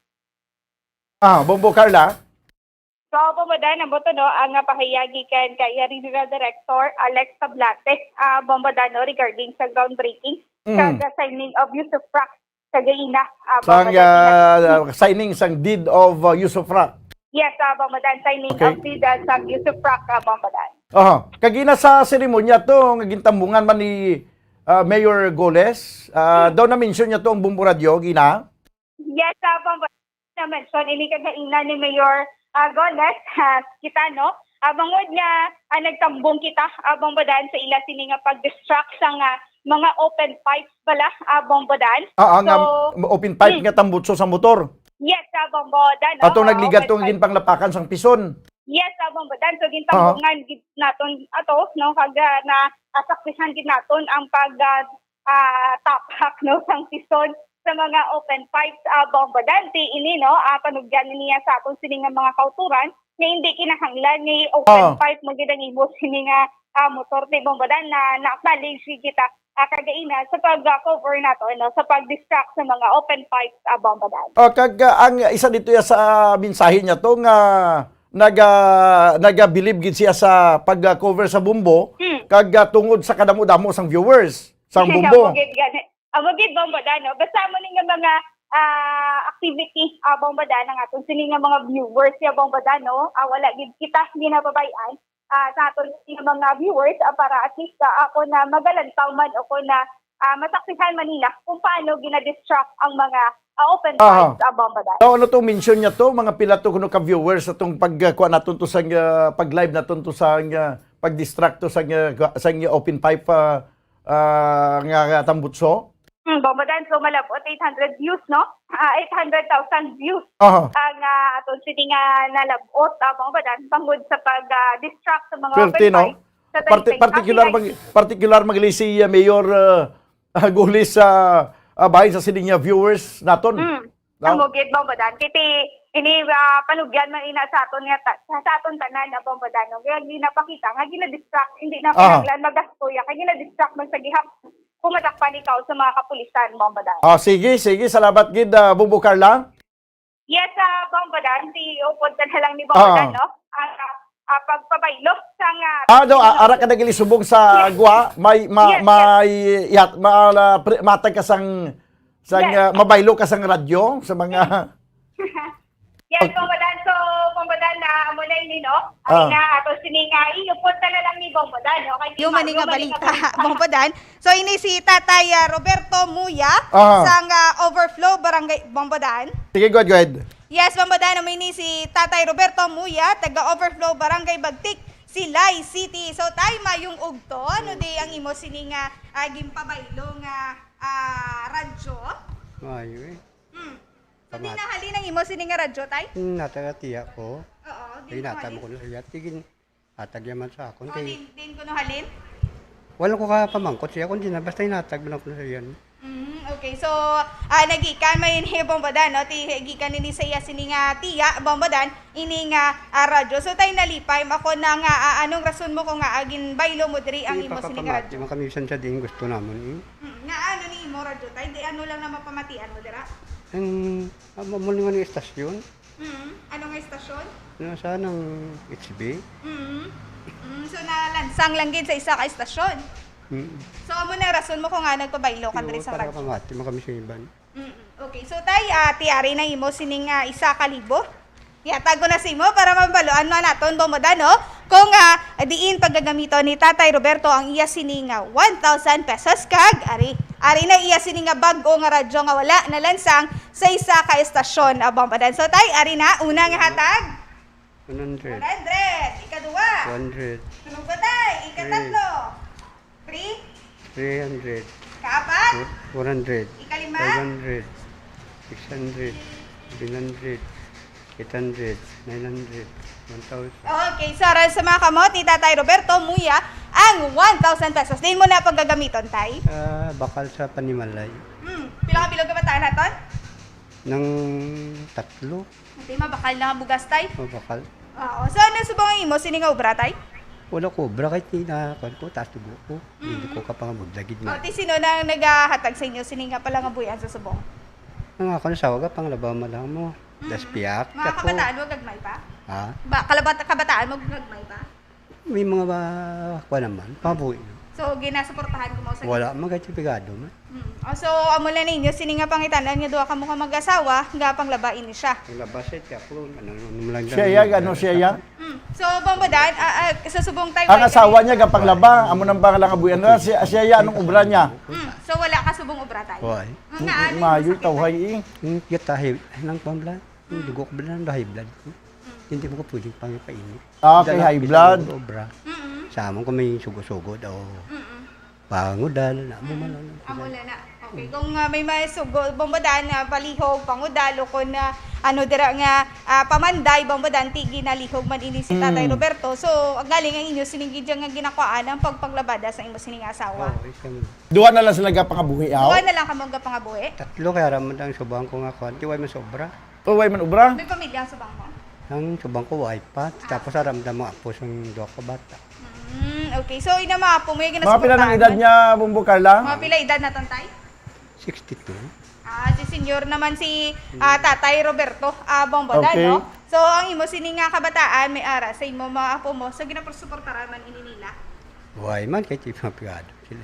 Bombo Carla? So, Bombodan, ang boto no, ang pahayagi kan kay Regional Director Alex Tablate, Bombodan no, regarding sa groundbreaking, sa signing of use of frac sa Gaina. Signing sang deed of use of frac. Yes, Bombodan, signing of deed sa use of frac, Bombodan. Kagina sa seremonya to, gintambungan man ni Mayor Goles, daw na-mention niya to ang Bombo Radio, Gina? Yes, Bombodan, na-mention, ini kagaina ni Mayor Goles, kita, no? Bangod nga, nagtambong kita, Bombodan, sa ila sini nga pag-distract sa mga open pipes bala, Bombodan. Nga open pipe nga tambutso sa motor. Yes, Bombodan. Atong nagligat tong ginpanglapakan sang pison. Yes, Bombodan. So, gintambungan naton ato, no? Kaga na asakrihan gid naton ang pag-tapak, no? Sang pison sa mga open pipes, Bombodan. Ini, no? Panugyan niya sa atong sini nga mga kauturan na hindi kinahanglan ni open pipe mo gid ang imo sini nga motor ni Bombodan na na-acknowledge kita kagaina sa pag-cover nato no sa pag-distract sa mga open pipes Bombodan. Ang isa dito sa mensahe niya to nga naga-believe gid siya sa pag-cover sa Bumbo kag tungod sa kadamo-damo sang viewers sang Bumbo. Amogid Bombodan no basta mo ning mga activity Bombodan ang atong sini nga mga viewers ya Bombodan no wala gid kita ginababayan sa aton mga viewers para at least ako na magalantaw man ako na masaksihan Manila kung paano ginadistract ang mga open pipes Bombodan. Ano to mention niya to mga pila to kuno ka viewers atong pagkuha naton to sa pag-live naton to sa pag-distract to sa open pipe nga tambutso. Bombodan, so malabot 800 views, no? 800,000 views. Ang atong sini nga nalabot, Bombodan, pangod sa pag-distract sa mga open pipes. Particular magli si Mayor Goles sa bahay sa sining viewers naton. Amogid Bombodan, kiti ini panugyan man ina sa aton nga sa aton tanan Bombodan, no? Kaya ginapakita nga gina-distract, hindi na pinaglan magastoya, kaya gina-distract man sa gihap pumatakpan ikaw sa mga kapulisan, Bombodan. Sige, salamat gid Bombo Carla. Yes, Bombodan, upod na lang ni Bombodan, no? Pagpabaylo sa ara ka nagilisubong sa gwa, matag ka sang mabaylo ka sang radyo sa mga Yes, Bombodan. So, Bombodan na amo na ini, no? Ah. Ay na, ato sininga, iupunta na lang ni Bombodan, no? Kay Yung maning nga balita, Bombodan. So ini si Tatay Roberto Muya Ah. sang Overflow Barangay Bombodan. Sige, go ahead. Yes, Bombodan, may ni si Tatay Roberto Muya, taga Overflow Barangay Bagtik, Silay City. So tayo mayong ugto, ano di ang imo sininga gimpabaylo nga radyo. Mayo eh. So di nahalin ang imo sininga radyo, tay? Natagatiya ko. Oo, Ay natamo ko na siya. Tigin atagyaman sa akon. O, Kay din ko no halin? wala ko ka pamangkot siya kundi na basta inatag lang ko na siya. Okay, so nagikan may ni Bombodan, no? Gikan ni sa iya sininga tiya Bombodan ini nga radyo. So tay nalipay ako na nga anong rason mo ko nga agin baylo mo diri ang imo sininga radyo. Yung kami sa din gusto namon eh. Nga ano ni imo radyo tay? Di ano lang na mapamatian mo dira? Ang mamulingan ng istasyon. Ano nga estasyon? Nasa ng HB. So nalansang lang gid sa isa ka estasyon. So amo na rason mo ko nga nagpabaylo ka diri sa Para radyo. pamati makami sa iban. Okay, so tay tiari na imo sining 1,000. Yatag ko na si mo para mabaloan mo naton Bombodan, no? Kung diin paggagamito ni Tatay Roberto ang iya sininga 1,000 pesos kag ari na iya sininga bag-o nga radyo nga wala nalansang sa isa ka estasyon Bombodan. So tay ari na una nga hatag 100. 100, ikaduha 100. tunog ba tay ikatatlo 300. kaapat 400. ikalima 500. 600. 700. 800. 900. 1,000. Okay, so aral sa mga kamot ni Tatay Roberto Muya ang 1,000 pesos. Din mo na paggagamiton, tay? Bakal sa panimalay. Pila ka bilog ka bataan naton? Nang 3. Hindi mabakal na nga bugas, tay. Bakal. Oo. So ano subong imo sini nga obra, tay? Wala ko, bra kahit tinakon ko, taas tubo ko. Hindi ko kapangabudlagid O, na. ti sino na naghahatag sa inyo sini nga pala nga buyan sa subong? Ang ako nasawa ka, panglabaw mo lang mo. Das piyak. Mga kabataan mo gagmay pa? Ha? Kabataan mo gagmay pa? May mga kuha naman, pabuhi. So ginasuportahan ko mo sa Wala, mga pigado man. So amo na ninyo sini nga pangitanan nga duha ka mo ka mag-asawa nga panglabain ni siya. Ang labas ay tiyaklon, ano lang. Siya ano siya? So Bombodan, sa subong tayo. Ang asawa niya gapang laba, amo nang pangalangabuyan na siya anong obra niya. So wala ka subong obra tayo. Hoy. Nga ano Mayo tawhay eh. Yatahi, nang pamblan. Dugo ko ba ng high blood ko? Hindi mo ko pwedeng pangipainit. Okay, high blood. Obra. Sa amon ko may sugo-sugo daw. Pangudal, na mo man. Amo na. Okay, kung may sugo, Bombodan, palihog, pangudalo ko na ano dira nga pamanday, Bombodan, tigi na lihog man ini si Tatay Roberto. So, ang galing ang inyo siningid nga ginakuan ang pagpaglabada sa imo sining asawa. Duwa na lang sila gapangabuhi aw. Duwa na lang ka mong gapangabuhi. 3 kaya raman ang subang ko nga kuan, tiway man sobra. Tuway man obra. May pamilya sa bangko. Ang subang ko way pa, tapos aramdam mo apos ang duha ka bata. Okay, so ina mga po, may Mga pila ng edad niya, Bumbo Carla? Mga pila edad na tantay? 62. Si senior naman si Tatay Roberto Bombodan, Okay. no? So, ang imo sini nga kabataan, may ara sa imo mga apo mo, so ginaprosuportaran man ini nila. Way man kay ti pigado sila.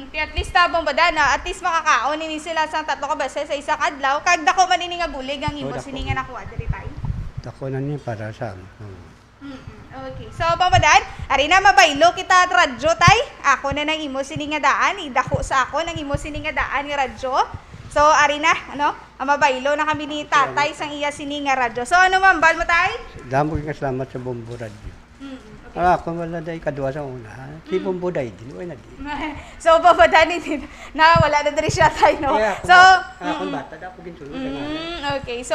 Kaya at least Bombodan, at least makakaon ini sila sa 3 ka beses sa isa kadlaw, kag dako man ini nga bulig ang imo dako. sini nga nakuha diri tay. Ako na niya para sa Okay. So, Bombodan, ari na mabaylo kita at radyo, tay. Ako na nang imo sini nga daan, idako sa ako nang imo sini nga daan nga radyo. So, ari na, ano, mabaylo na kami ni tatay sang iya sini nga radyo. So, ano mambal mo, tay? Damo ka salamat sa Bombo Radio. Ako wala day kadua sa una. Si Bombo day din, way na di. So, Bombodan, na wala na diri siya, tay, no? So, ako bata da ako ginsulod okay. So,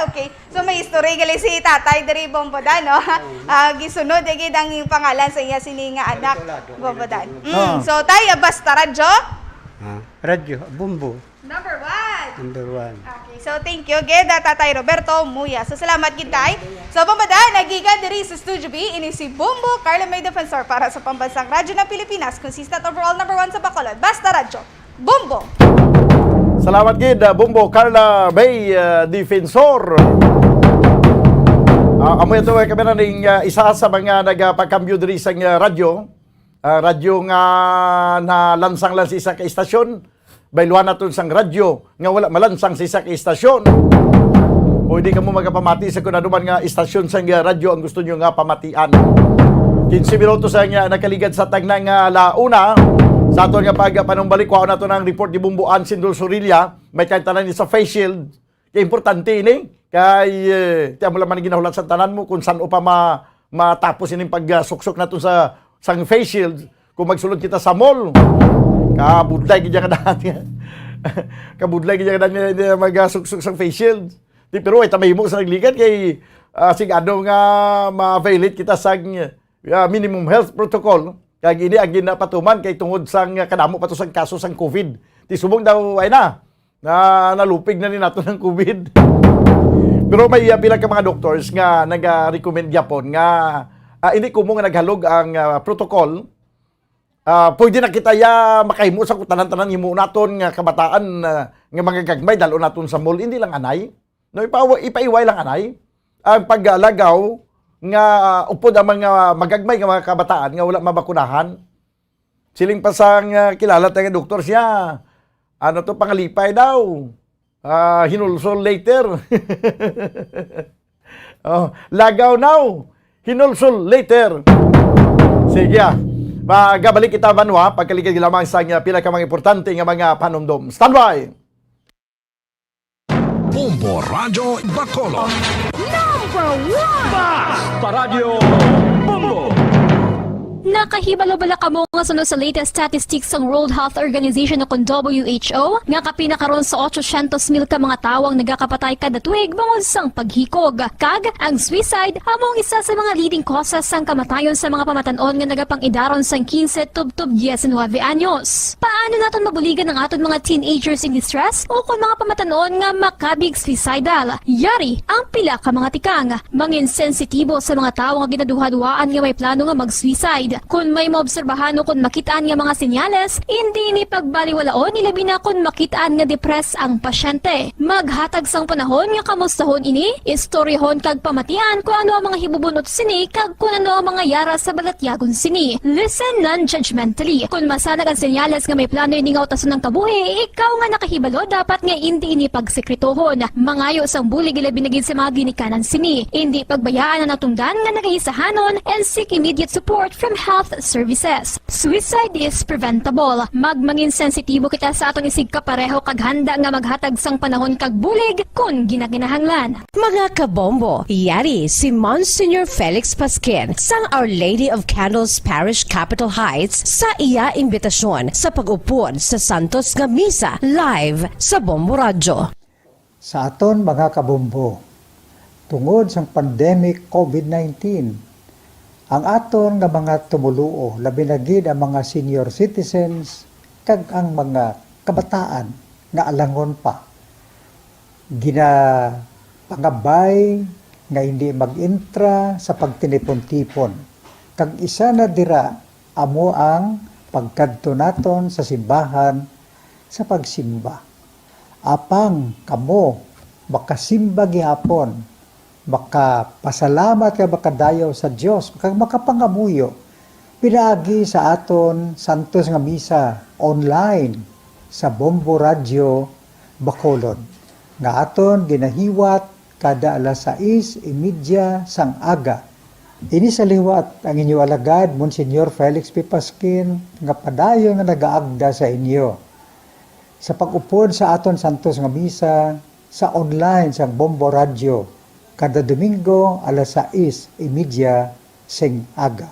okay. So, may history gali si tatay diri Bombodan, no? Gisunod, gid ang pangalan sa iya sini nga anak, Bombodan. So, tay, basta radyo? Radio, Bombo. Number 1. Number 1. Okay, so thank you, Geda, Tatay Roberto Muya. So salamat gid tay. So Bombodan, nagikan diri sa Studio B, ini si Bumbo Carla May Defensor para sa pambansang radyo ng Pilipinas, consistent overall number 1 sa Bacolod. Basta radyo. Bumbo! Salamat gid Bumbo Carla May Defensor. Amo ito kami na ning isa sa mga nagpagkambyo diri sa radyo. Radyo nga na lansang lang sa isa ka istasyon. Bayluan naton sang radyo nga wala malansang sa isa ka istasyon. Pwede ka mo magpamati sa kunaduman nga istasyon sa nga radyo ang gusto nyo nga pamatian. 15 minutos ang nakaligad sa tagnang launa. Sa aton nga panumbalik, wao na to ng report ni Bumbuan Sindol Sorilla. May kantanan ni sa face shield. Kaya importante ini. Kaya tiyan mo lang ginahulat sa tanan mo kung saan pa matapos ining pagsuksok na to sa face shield. Kung magsulod kita sa mall, kabudlay gid nga dati. Kabudlay gid nga dati magsuksok sa face shield. Pero ay tamahimo sa naglikan kay sigado nga ma-violate kita sa minimum health protocol. Kaya gini ang ginapatuman kay tungod sang kadamo pa to sang kaso sang COVID. Ti subong daw ay na nalupig na ni nato ng COVID. Pero may pila ka mga doctors nga nag-recommend gyapon nga hindi ko mo nga naghalog ang protocol. Pwede na kita makahimo sa tanan-tanan himo naton nga kabataan nga mga gagmay dalo naton sa mall, hindi lang anay. No, ipaiway lang anay. Ang paglagaw nga upod ang mga magagmay nga mga kabataan nga wala mabakunahan. Siling pasang kilala tayo doktor siya. Ano to pangalipay daw. Hinulsol later. Lagaw now. Hinulsol later. Sige. Magabalik kita manwa pagkaligid lamang sa pila ka mga importante nga mga panumdom. Standby. Bombo Radio Bacolod. Number 1! Basta Radio Bombo! Nakahibalo-bala ka mo nga sunod sa latest statistics ng World Health Organization o WHO nga kapinakaroon sa 800,000 ka mga tawang nagakapatay kada tuig bangod sang paghikog. Kag, ang suicide among isa sa mga leading causes sang kamatayon sa mga pamatanon nga nagapangidaron sang 15 tub-tub 19 anyos. Paano naton mabuligan ang aton mga teenagers in distress o kung mga pamatanon nga makabig suicidal? Yari ang pila ka mga tikang. Mangin-sensitibo sa mga tawo nga ginaduhaduaan nga may plano nga mag-suicide. Kung may maobserbahan o kung makitaan nga mga senyales, hindi ni pagbaliwalaon nilabi na kung makitaan nga depress ang pasyente. Maghatag sang panahon nga kamustahon ini, istoryahon kag pamatian kung ano ang mga hibubunot sini kag kung ano ang mga yara sa balatyagon sini. Listen non-judgmentally. Kung masanag ang senyales nga may plano ini nga utason ng kabuhi, ikaw nga nakahibalo dapat nga hindi ini pagsekretohon. Mangayo sang bulig ilabi na gid sa mga ginikanan sini. Hindi pagbayaan ang natungdan nga nagahisahanon and seek immediate support from health services. Suicide is preventable. Magmangin sensitibo kita sa atong isig kapareho kag handa nga maghatag sang panahon kag bulig kung ginaginahanglan. Mga kabombo, yari si Monsignor Felix Pasquin sang Our Lady of Candles Parish Capitol Heights sa iya imbitasyon sa pag-upod sa Santos nga Misa live sa Bombo Radyo. Sa aton mga kabombo, tungod sa pandemic COVID-19, ang aton nga mga tumuluo, labi na gid ang mga senior citizens kag ang mga kabataan nga alangon pa. Pangabay nga hindi mag-intra sa pagtinipon-tipon. Kag isa na dira amo ang pagkadto naton sa simbahan sa pagsimba. Apang kamo makasimba gihapon, makapasalamat ka makadayaw sa Dios, makapangamuyo. Pinaagi sa aton Santos nga Misa online sa Bombo Radyo Bacolod. Nga aton ginahiwat kada alas 6:30 sang aga. Ini sa liwat ang inyo alagad, Monsignor Felix P. Pasquin, nga padayon nga nagaagda sa inyo. Sa pag-upod sa aton Santos nga Misa sa online sa Bombo Radyo, kada Domingo alas 6:30 sing aga.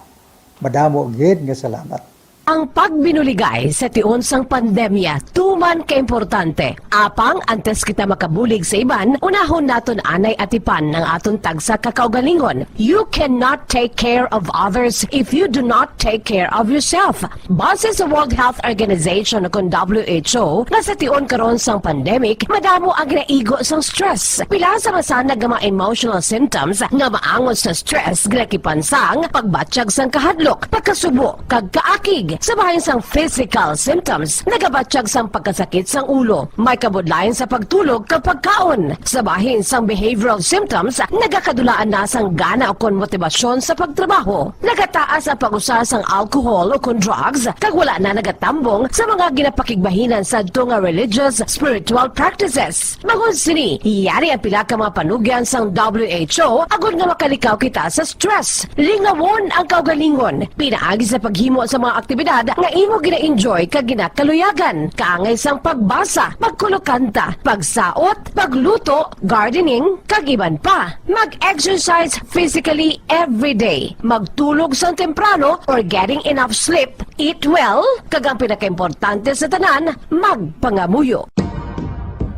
Madamo gid nga salamat. Ang pagbinuligay sa tiun sang pandemya, tuman ka-importante. Apang, antes kita makabulig sa iban, unahon naton anay atipan ng aton tagsa kakaugalingon. You cannot take care of others if you do not take care of yourself. Base sa World Health Organization o WHO, na sa tiun karon sang pandemic, madamo ang naigo sang stress. Pila sa masanag nga mga emotional symptoms nga maangon sa stress, ginakipansang, pagbatsyag sang kahadlok, pagkasubo, kag kaakig, sabahin sang physical symptoms, nagabatsyag sang pagkasakit sang ulo, may kabudlayan sa pagtulog kapag kaon, sabahin sang behavioral symptoms, nagakadulaan na sang gana o kon motibasyon sa pagtrabaho, nagataas ang pag-usa sang alcohol o kon drugs, kag wala na nagatambong sa mga ginapakigbahinan sa nga religious, spiritual practices. Magun sini, yari ang pila ka mga panugyan sang WHO agud nga makalikaw kita sa stress. Lingawon ang kaugalingon, pinaagi sa paghimo sa mga aktibidad nga imo gina-enjoy kag ginakaluyagan, kaangay sang pagbasa, pagkulokanta, pagsaot, pagluto, gardening, kag iban pa. Mag-exercise physically every day, magtulog sang temprano or getting enough sleep, eat well, kag ang pinakaimportante sa tanan, magpangamuyo.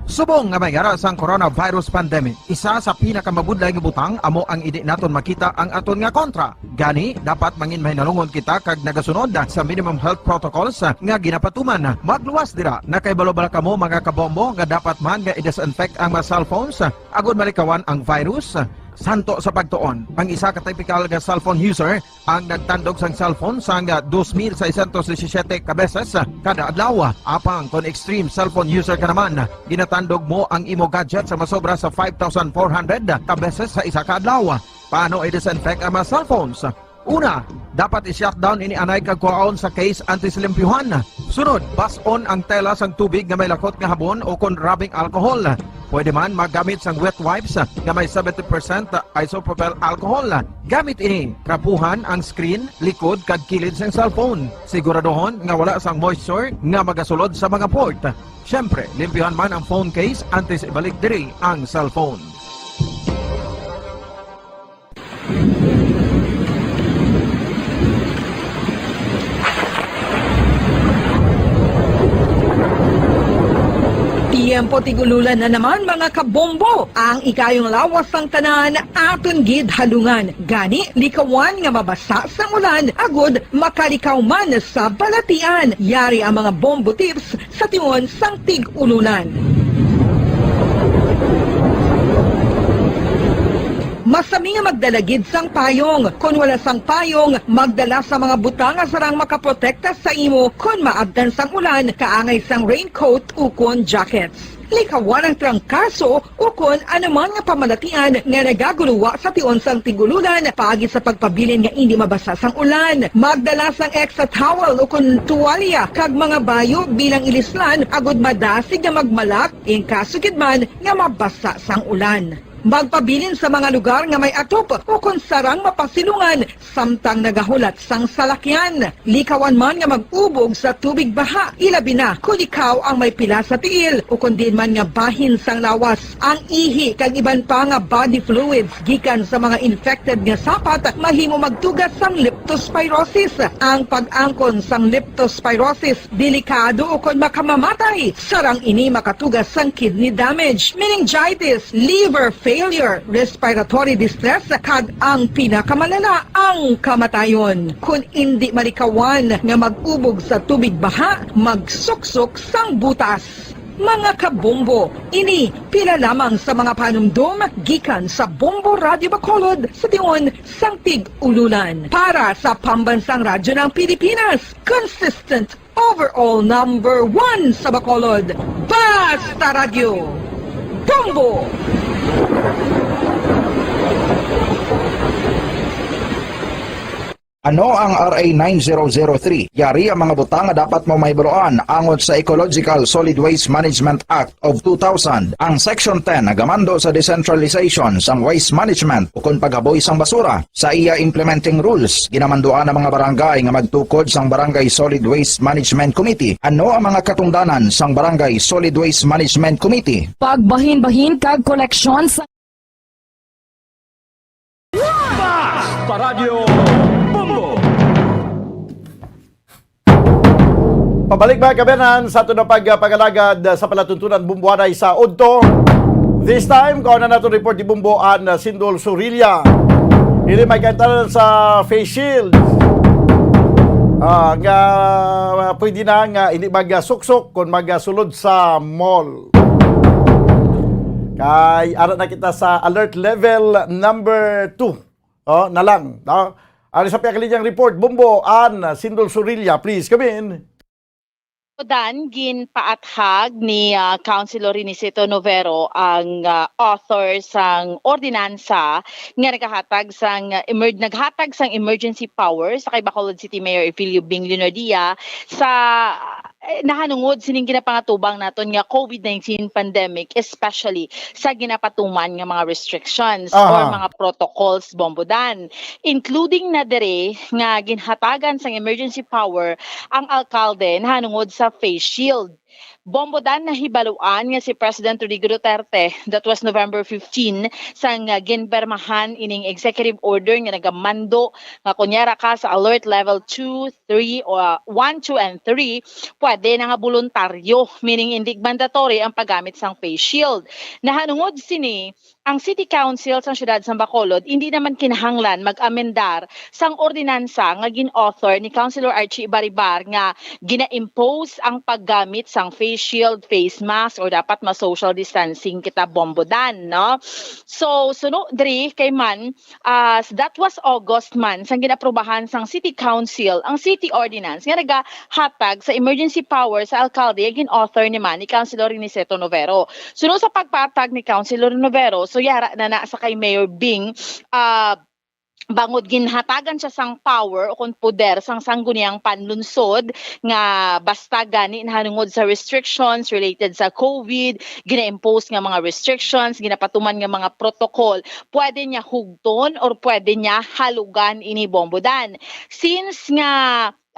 Subong nga may garas ang coronavirus pandemic, isa sa pinakamabudlay nga butang amo ang idi naton makita ang aton nga kontra. Gani, dapat mangin mahinalungon kita kag nagasunod sa minimum health protocols nga ginapatuman. Magluwas dira na kay balobal kamo mga kabombo nga dapat man nga i-disinfect ang mga cellphones agud malikawan ang virus. Santo sa pagtuon, ang isa ka typical nga cellphone user ang nagtandog sang cellphone sang 2,617 ka beses kada adlaw. Apang kon extreme cellphone user ka naman, ginatandog mo ang imo gadget sa masobra sa 5,400 ka beses sa isa ka adlaw. Paano i-disinfect ang mga cellphones? Una, dapat i-shutdown ini anay kag kuhaon sa case anti-silimpyuhan. Sunod, bas-on ang tela sang tubig nga may lakot nga habon o kon rubbing alcohol. Pwede man magamit sang wet wipes nga may 70% isopropyl alcohol. Gamit ini, krapuhan ang screen, likod kag kilid sang cellphone. Siguraduhon nga wala sang moisture nga magasulod sa mga port. Syempre, limpyuhan man ang phone case antes ibalik diri ang cellphone. Tiempo tigululan na naman mga kabombo. Ang ikayong lawas ng tanan aton gid halungan. Gani likawan nga mabasa sa ulan agud makalikaw man sa balatian. Yari ang mga bombo tips sa tiyon sang tig-ululan. Masami nga magdalagid sang payong. Kung wala sang payong, magdala sa mga butang nga sarang makaprotekta sa imo kung maabdan sang ulan, kaangay sang raincoat ukon jackets. Likawan ang trangkaso ukon anuman nga pamalatian nga nagaguluwa sa tion sang tigululan paagi sa pagpabilin nga hindi mabasa sang ulan. Magdala sang extra towel ukon tuwalya kag mga bayo bilang ilislan agud madasig nga magmalak in kasugid man nga mabasa sang ulan. Magpabilin sa mga lugar nga may atop o kung sarang mapasilungan samtang nagahulat sang salakyan. Likawan man nga mag-ubog sa tubig baha, ilabi na kung ikaw ang may pila sa tiil o kung din man nga bahin sang lawas. Ang ihi kag iban pa nga body fluids gikan sa mga infected nga sapat mahimo magtugas sang leptospirosis. Ang pag-angkon sang leptospirosis delikado o kung makamamatay. Sarang ini makatugas sang kidney damage, meningitis, liver failure, respiratory distress, kag ang pinakamalala, ang kamatayon. Kung hindi malikawan nga mag-ubog sa tubig baha, magsuksok sang butas. Mga kabombo, ini pila lamang sa mga panumdum gikan sa Bombo Radio Bacolod sa tion sang tig-ululan. Para sa pambansang radyo ng Pilipinas, consistent overall number 1 sa Bacolod, Basta Radio, Bombo! Ano ang RA 9003? Yari ang mga butang nga dapat mo mahibaluan angon sa Ecological Solid Waste Management Act of 2000. Ang Section 10 nagamando sa decentralization sang waste management o kung paghaboy sang basura. Sa iya implementing rules, ginamanduan ang mga barangay nga magtukod sang Barangay Solid Waste Management Committee. Ano ang mga katungdanan sang Barangay Solid Waste Management Committee? Pagbahin-bahin kag koleksyon sa Radio Bombo. Pabalik ba kabanan sa ito na pagpagalagad sa palatuntunan bumbuanay sa Udto. This time, kauna na ito report ni Bumbuan Sindol Surilla. Ini may kantanan sa face shield. Nga pwede na nga hindi magsuksok kung magsulod sa mall. Kay ara na kita sa alert level number 2. Na lang. Ano sa piyakalinyang report, Bumbo, Sindol Surilla, please come in. Dan ginpaathag ni Councilor Iniceto Novero ang author sang ordinansa nga naghatag sang emergency power sa kay Bacolod City Mayor Evelio Bing Leonardia sa nahanungod sining ginapangatubang naton nga COVID-19 pandemic, especially sa ginapatuman nga mga restrictions or mga protocols, Bombodan, including na dere nga ginhatagan sang emergency power ang alkalde nahanungod sa face shield. Bombodan na hibaluan nga si President Rodrigo Duterte, that was November 15, sang ginbermahan ining executive order nga nagamando nga kunyara ka sa alert level 2, 3, or 1, 2, and 3, pwede na nga voluntaryo, meaning hindi mandatory ang paggamit sang face shield. Nahanungod sini, ang City Council sa siyudad sa Bacolod, hindi naman kinahanglan mag-amendar sang ordinansa nga gin-author ni Councilor Archie Baribar nga gina-impose ang paggamit sang face shield, face mask, or dapat ma-social distancing kita, Bombodan, no? So, diri kay man, that was August man, sang ginaprobahan sang City Council, ang City Ordinance, nga nagahatag sa emergency power sa alkalde, gin-author ni Councilor Iniceto Novero. Sunod sa pagpatag ni Councilor Novero, so yara na sa kay Mayor Bing, bangod ginhatagan siya sang power o kung poder sang sangguniang panlunsod nga basta gani nahanungod sa restrictions related sa COVID, gina-impose nga mga restrictions, ginapatuman nga mga protocol, pwede niya hugton or pwede niya halugan ini, Bombodan. Since nga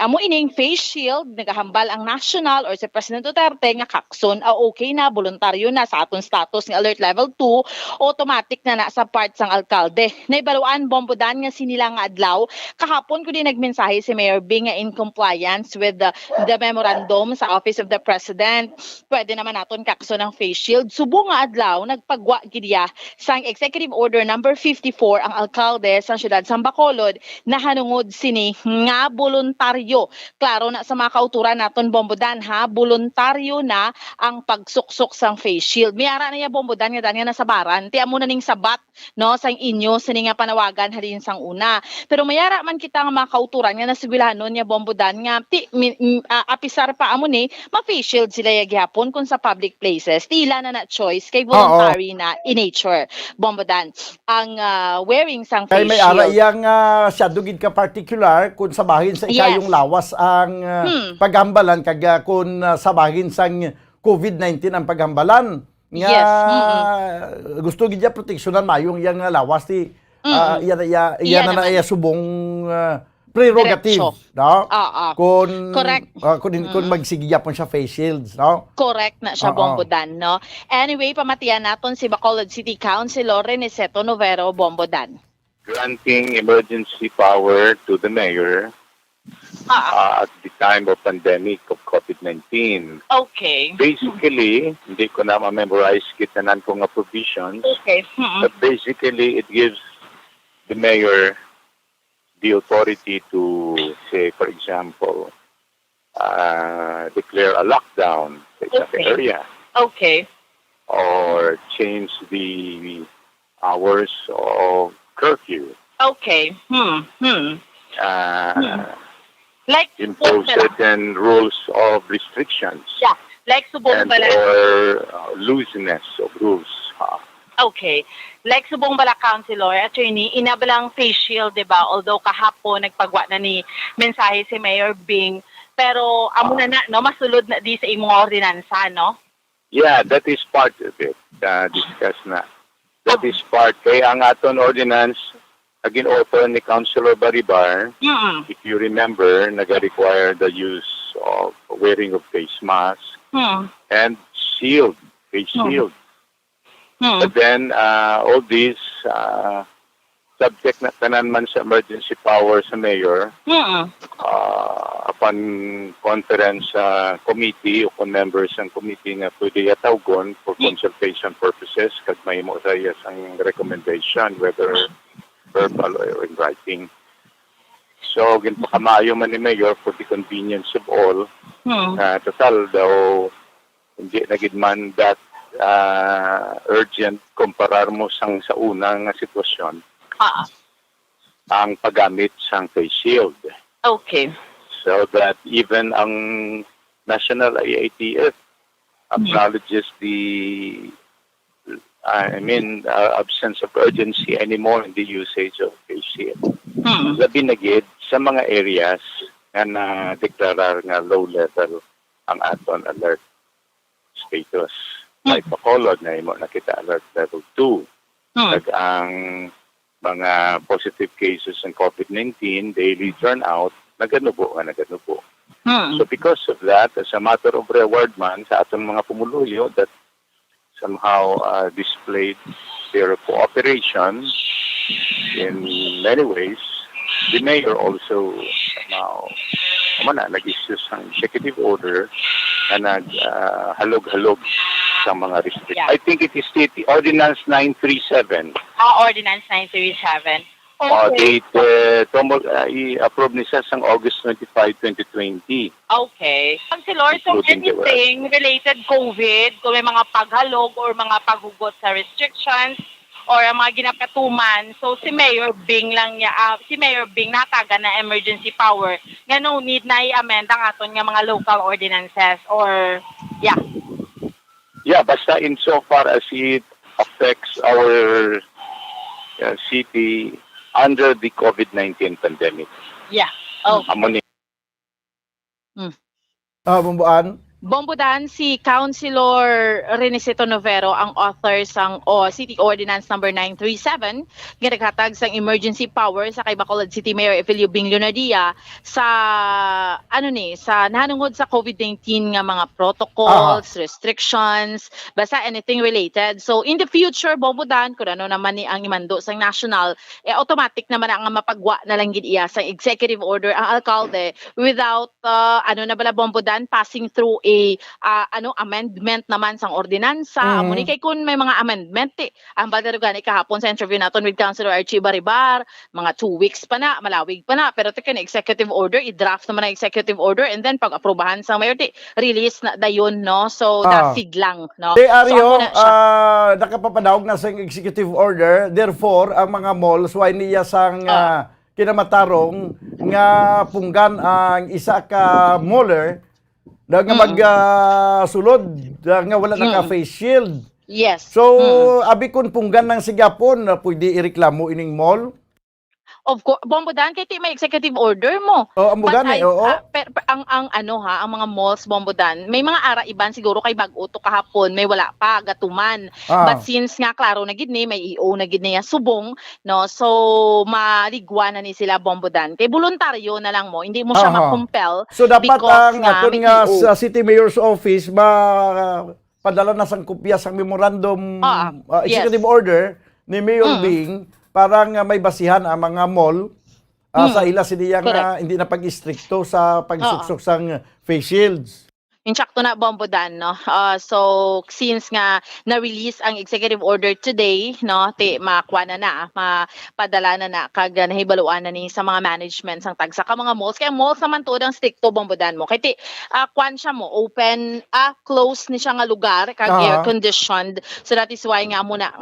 amo ining face shield, nagahambal ang national or si President Duterte nga kakson, okay na, voluntaryo na sa aton status ng alert level 2, automatic na sa part sang alkalde. Naibaluan, Bombodan, nga sinila nga adlaw. Kahapon ko din nagmensahe si Mayor Bing nga in compliance with the memorandum sa Office of the President. Pwede naman naton kakson ang face shield. Subo nga adlaw, nagpagwa gidya sang Executive Order number 54 ang alkalde sa siyudad sa Bacolod na hanungod sini nga voluntaryo. Klaro na sa mga kauturan naton, Bombodan, ha, voluntaryo na ang pagsuksok sang face shield. Miyara na ya, Bombodan, nga danya na sabaran. Tiya mo na ning sabat, no, sang inyo, sini nga panawagan halin sang una. Pero mayara man kita nga mga kauturan nga nasibilanon niya, Bombodan, nga apisar pa amo ni, ma-face shield sila yagyapon kung sa public places. Tila na choice kay voluntary na in nature, Bombodan. Ang wearing sang face shield. Kay may ara iyang syadugid ka particular kung sabahin sa ikayong lawas ang paghambalan kag kung sabahin sang COVID-19 ang paghambalan nga gusto gid ya proteksyonan mayong yang lawas ti iya na iya subong prerogative, no? Kung kung magsigya pon siya face shields, no? Correct na siya, Bombodan, no? Anyway, pamatiyan naton si Bacolod City Councilor Iniceto Novero, Bombodan. Granting emergency power to the mayor at the time of pandemic of COVID-19. Okay. Basically, hindi ko na ma-memorize kitanan ko nga provisions. Okay. But basically, it gives the mayor the authority to, say, for example, declare a lockdown sa area. Okay. Or change the hours of curfew. Okay. Like impose certain rules of restrictions. Yeah, like subong and bala. Or looseness of rules. Okay. Like subong bala, Councilor, attorney, inabalang face shield, di ba? Although kahapon nagpagwa na ni mensahe si Mayor Bing, pero amo na no, masulod na di sa imong ordinansa, no? Yeah, that is part of it. Discuss na. That is part. Kaya ang aton ordinance, again, open ni Councilor Baribar, if you remember, nag-require the use of wearing of face mask and shield, face shield. But then, all these, subject na tanan man sa emergency power sa mayor, upon conference committee o kung members ng committee nga pwede yatawgon for consultation purposes, kag may mo sa ang recommendation, whether verbal or in writing. So, ginpakamayo man ni Mayor for the convenience of all. Total, daw, hindi nagidman that urgent comparar mo sa unang sitwasyon. ang paggamit sang face shield. Okay. So that even ang National IATF acknowledges the absence of urgency anymore in the usage of face shield. Labi na gid sa mga areas nga na-deklarar nga low level ang aton alert status. Like Bacolod na imo nakita alert level 2. Ang mga positive cases ng COVID-19 daily turnout naganubo. So because of that, as a matter of reward man sa atong mga pumuluyo that somehow displayed their cooperation in many ways, the mayor also now nag-issue ng executive order na naghalog-halog sa mga restrictions. Yeah. I think it is the Ordinance 937. Ordinance 937. Okay. I-approve niya sa August 25, 2020. Okay. Councilor, so Including the anything related COVID, kung may mga paghalog or mga paghugot sa restrictions or ang mga ginapatuman, so si Mayor Bing nataga na emergency power nga no need na i-amend ang aton nga mga local ordinances or Yeah, basta insofar as it affects our city under the COVID-19 pandemic. Amo ni Bumbuan. Bombodan, si Councilor Renisito Novero ang author sang City Ordinance number 937 nga naghatag sang emergency power sa kay Bacolod City Mayor Evelio Bing Lunardia sa sa nanungod sa COVID-19 nga mga protocols, restrictions, basta anything related. So in the future, Bombodan, kung ano naman ni ang imando sang national, automatic naman ang mapagwa na lang gid iya sa executive order ang alkalde without Bombodan passing through amendment naman sang ordinansa. Muni kay kun may mga amendment ang badarugan kahapon sa interview naton with Councilor Archie Baribar, mga 2 weeks pa na, malawig pa na, pero tekin executive order, i-draft naman ang executive order and then pag aprobahan sa mayor release na dayon, no? So dasig lang, no? Aryo, nakapapadawag na sa executive order, therefore ang mga malls why niya sang kinamatarong nga punggan ang isa ka mauler nga magsulod nga wala naka face shield. Yes. So abi kun punggan ng sigapon na pwede ireklamo ining mall. Of course, Bombodan, kaya may executive order mo. Ang ang mga malls, Bombodan, may mga ara iban siguro kay bag-o to kahapon, may wala pa, gatuman. But since nga, klaro na gid ni, may EO na gid niya subong, no? So, maligwa na ni sila, Bombodan. Kay voluntaryo na lang mo, hindi mo siya ma-compel. So, dapat ang aton nga sa City Mayor's Office, padala na sang kopya sang memorandum executive order ni Mayor Bing, parang may basihan ang mga mall sa ila siniyang hindi na pag-istrikto sa pagsuksok sang face shields. Insakto na, Bombodan, no? So, since nga na-release ang executive order today, no, makuha na, mapadala na, kag nahibaluan na ni sa mga management sang tagsa ka mga malls. Kaya malls naman to ang stricto, Bombodan mo. Kaya kuan siya mo, open, close ni siya nga lugar, kag air-conditioned. So, that is why nga muna,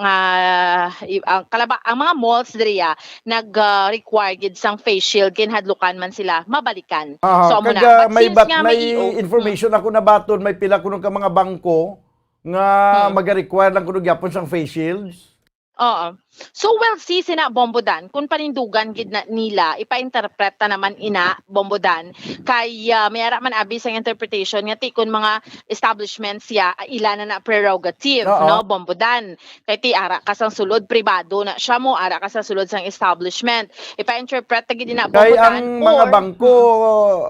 ang mga malls diriya, nag-require gid sang face shield, kinhadlukan man sila, mabalikan. So, muna, may information ako na baton, may pila kuno ka mga bangko nga mag-require lang kuno gyapon sang face shields. So we'll see sina Bombodan kung panindugan gid na nila ipa-interpreta naman ina Bombodan kay mayara man abi sang interpretation nga ti kun mga establishments ila na prerogative, no, Bombodan. Kay ti ara ka sang sulod pribado na siya mo, ara ka sa sulod sang establishment. Ipa-interpret gid na Bombodan. Kay ang mga bangko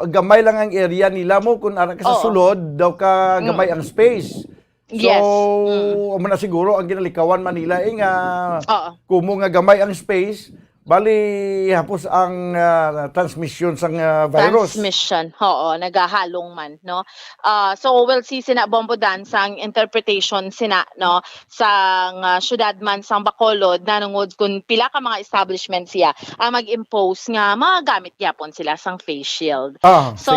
gamay lang ang area nila mo, kun ara ka sa sulod daw ka gamay ang space. So, na siguro ang ginalikawan Manila nga kumo nga gamay ang space, bali hapos ang transmission sang virus. Transmission, nagahalong man, no. So we'll see sina Bombodan sang interpretation sina, no, sang syudad man sang Bacolod nanungod kun pila ka mga establishments ang mag-impose nga magamit gyapon sila sang face shield. So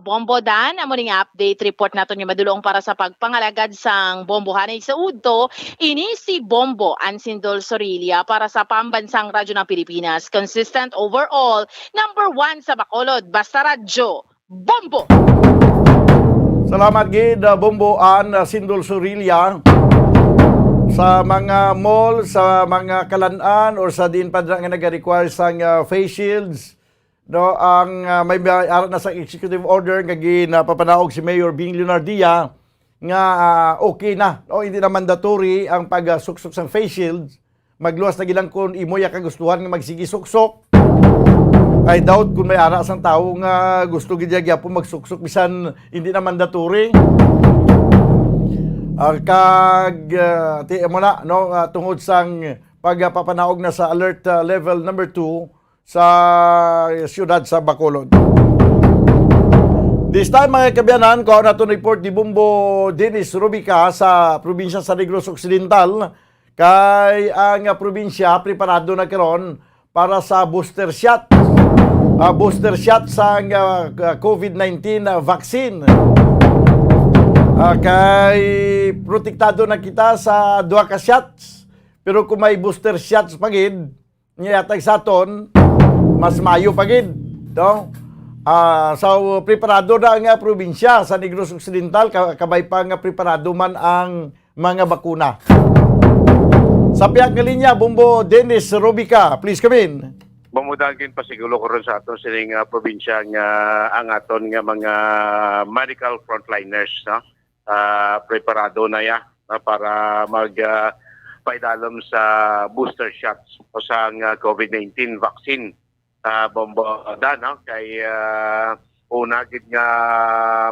Bombodan, amo ning update report naton nga madulong para sa pagpangalagad sang bombohanay sa udto, ini si Bombo Ansindol Sorilia para sa pambansang radyo ng Pilipinas. Pilipinas. Consistent overall, number 1 sa Bacolod, basta radyo, Bombo! Salamat gid Bomboan Sindol Surilla. Sa mga mall, sa mga kalanan or sa diin pa nga nag-require sang face shields, no, ang may ara na sa executive order nga ginapapanaog si Mayor Bing Leonardia nga okay na, no, hindi na mandatory ang pagsuksok sang face shields. Magluwas na gilang kung imo ya kagustuhan nga magsigi-suksok. I doubt kung may ara sang tao nga gusto gid gyapon magsuksok bisan hindi na mandatory. Ti mo na, no, tungod sang pagpapanaog na sa alert level number 2 sa siyudad sa Bacolod. This time mga kabiyanan, ko na itong report ni Bombo Dennis Rubica sa probinsya sa Negros Occidental, kay ang probinsya preparado na karon para sa booster shot. Booster shot sa COVID-19 vaccine. Kay protektado na kita sa 2 ka shots. Pero kung may booster shots pagid, niyatag sa aton, mas mayo pagid. No? So, preparado na ang probinsya sa Negros Occidental, kabay pa nga preparado man ang mga bakuna. Sa pihak nga linya, Bombo Dennis Rubica, please come in. Bumudagin pa siguro ko rin sa aton sining probinsya nga ang aton nga mga medical frontliners, no? Preparado na ya para paidalom sa booster shots o sa COVID-19 vaccine. Bombo no? Kay una gid nga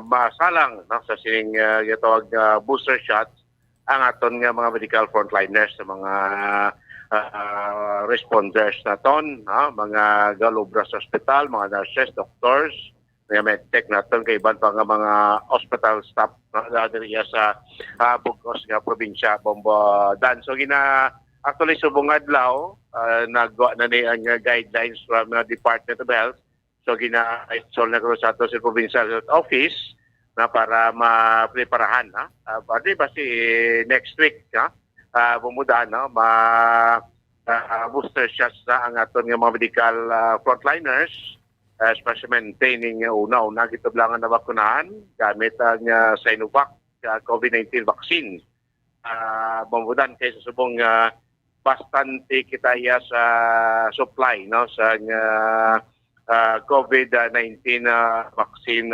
masalang, no? Sa sining gitawag booster shots ang aton nga mga medical frontliners sa mga responders naton, mga galubras sa hospital, mga nurses, doctors, mga medtech naton, kay iban pa nga mga hospital staff na diriya sa Bugos nga probinsya, Bombo Dan. So actually subong adlaw nagwa na ni ang guidelines from Department of Health. So gina-install na ko sa ato sa Provincial Health Office na para ma-preparahan, pati ba si next week, bumuda, no, booster shots na ang aton nga mga medical frontliners, especially maintaining una gitablangan na bakunahan gamit ang Sinovac COVID-19 vaccine. Bumudan kay sa subong bastante kita sa supply, no, sa COVID-19 vaccine,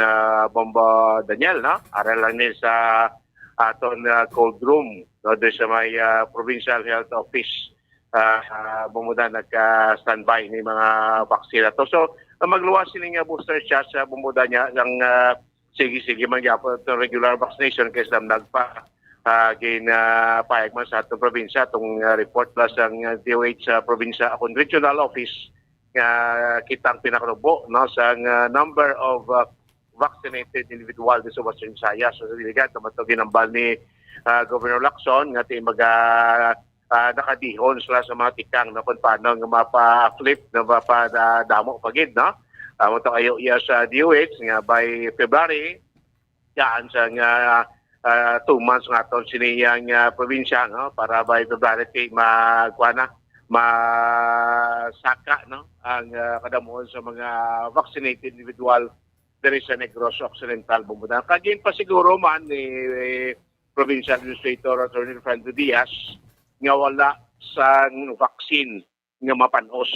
Bombo Daniel, no? Aral lang ni sa aton cold room, no, doon sa may Provincial Health Office. Bumuda nagka-standby ni mga vaccine na to. So, magluwas sila nga booster shots sa bumuda niya ng sige-sige magyapon itong regular vaccination kaysa nagpa payag man sa atong probinsya. Itong report plus ang DOH sa probinsya akong regional office kitang pinakarubo, no, sa number of vaccinated individual sa Western Visayas. So, diligat, naman ginambal ni Governor Lacson nga nakadihon sila sa mga tikang na kung paano nga mapa-flip na mapadamo pagid, no? Ito kayo iya sa DOH nga by February, yan sa nga 2 months nga ito siniyang probinsya, no? Para by February masaka, no, ang kadamuhan sa mga vaccinated individual diri sa Negros Occidental, Bumudan. Kagin pa siguro man ni Provincial Administrator Attorney Fernando Diaz nga wala sa vaccine nga mapanos,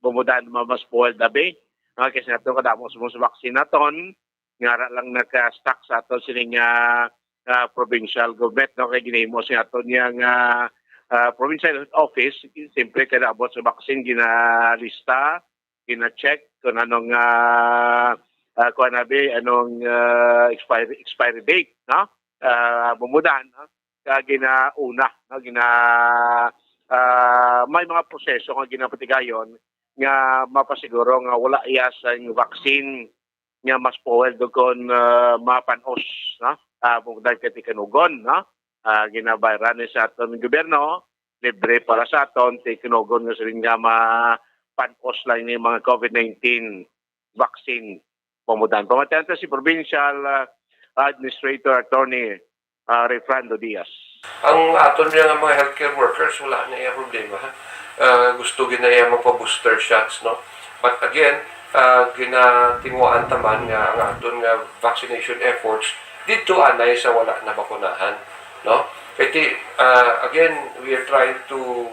Bumudan, mas spoiled dabi. Kasi nato kadamo sa vaccine naton nga lang naka-stock sa aton sining provincial government, no, kay ginahimo sa aton yang provincial office, siyempre kadabot sa vaccine ginalista, gina-check kung anong expiry date, no? Bumudan, no? Ginauna, no? May mga proseso nga ginapatigayon nga mapasiguro nga wala iya sa vaccine nga mas powel doon mapanos, no? Bumudan kati kanugon, no? Ginabayran sa aton gobyerno, libre para sa aton, tikinugon nga sila nga mapanos lang ni mga COVID-19 vaccine. Bumudan. Pamatayan si Provincial Administrator Attorney Refrando Diaz. Ang aton niya nga mga healthcare workers, wala na iya problema. Gusto ginaya magpa-booster shots, no? But again, ginatinguan taman nga ang aton nga vaccination efforts dito anay sa wala na bakunahan, no? Kaya again, we are trying to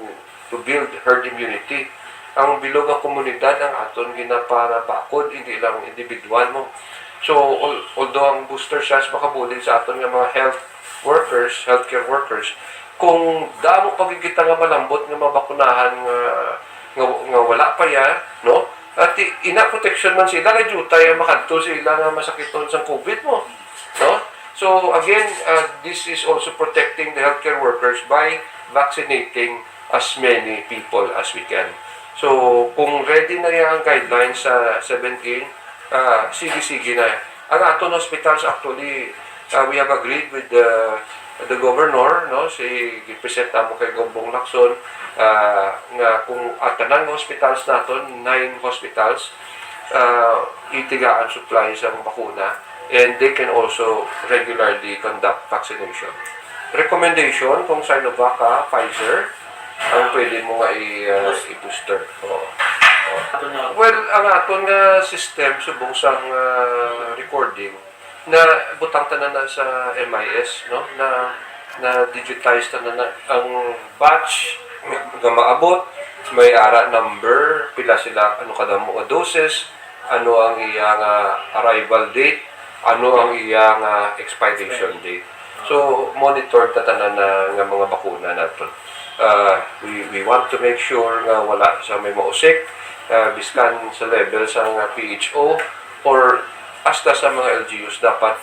build herd immunity. Ang bilog nga komunidad ang aton ginapara bakod, hindi lang individual mo. So, although ang booster shots makabulin sa aton nga mga healthcare workers, kung damo pagkikita nga malambot nga mabakunahan nga wala pa ya, no? At ina protection man sila kay jutay makadto sila nga masakiton sa COVID mo, no? So again, this is also protecting the healthcare workers by vaccinating as many people as we can. So kung ready na yung guidelines sa 17, sige na. Ang aton hospitals actually, we have agreed with the governor, no, si gipresenta mo kay Gombong Lacson, nga kung tanan ng hospitals naton, 9 hospitals, itigaan supply sa bakuna, and they can also regularly conduct vaccination. Recommendation, kung Sinovac ka, Pfizer, ang pwede mo nga i-booster. Well, ang aton nga system, subong sang recording, na butang tanan na sa MIS, no, na digitize tanan na ang batch nga maabot, may ara number, pila sila, ano kada mo doses, ano ang iyang arrival date, ano ang iyang expiration date. So monitor tanan na nga mga bakuna naton. We want to make sure nga wala sa may mausik, biskan sa level sa PHO or hasta sa mga LGUs dapat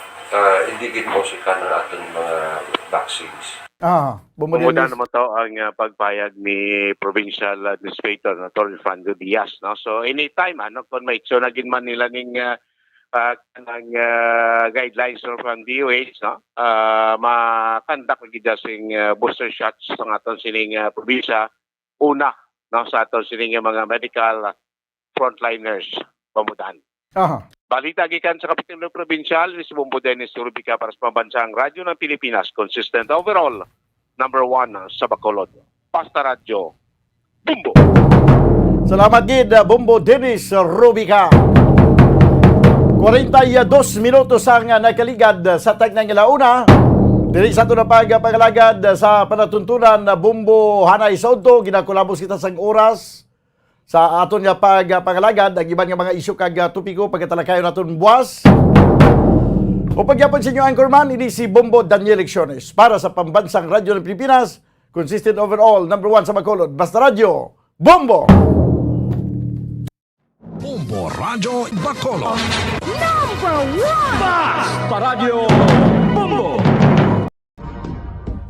hindi ginmosikan ng ating mga vaccines. Bumuda naman to ang pagpayag ni Provincial Administrator na Refrando Diaz, no? So anytime kung may so naging man nila ning guidelines from DOH, no? Makandak gid sing booster shots sa aton sining probinsya una, no, sa aton sining mga medical frontliners pamudan. Balita gikan sa Kapitulo Provincial, ni Bumbo Dennis Rubica para sa Pambansang Radyo ng Pilipinas, consistent overall, number 1 sa Bacolod. Basta Radyo, Bumbo. Salamat gid Bumbo Dennis Rubica. 42 minutos ang nakaligad sa tagnang ilauna. Diri sa ito na pagpagalagad sa panatuntunan na Bumbo Hanay Soto, ginakulabos kita sang oras sa aton nga pagpagalagad ang iban nga mga isyu kag topiko pagkatalakayon naton buwas. O pagyapon sa inyo anchorman, ini si Bombo Daniel Lecciones para sa Pambansang Radyo ng Pilipinas, consistent overall, number 1 sa Bacolod. Basta Radyo, Bombo! Bombo Radyo Bacolod. Number 1! Basta Radyo Bombo!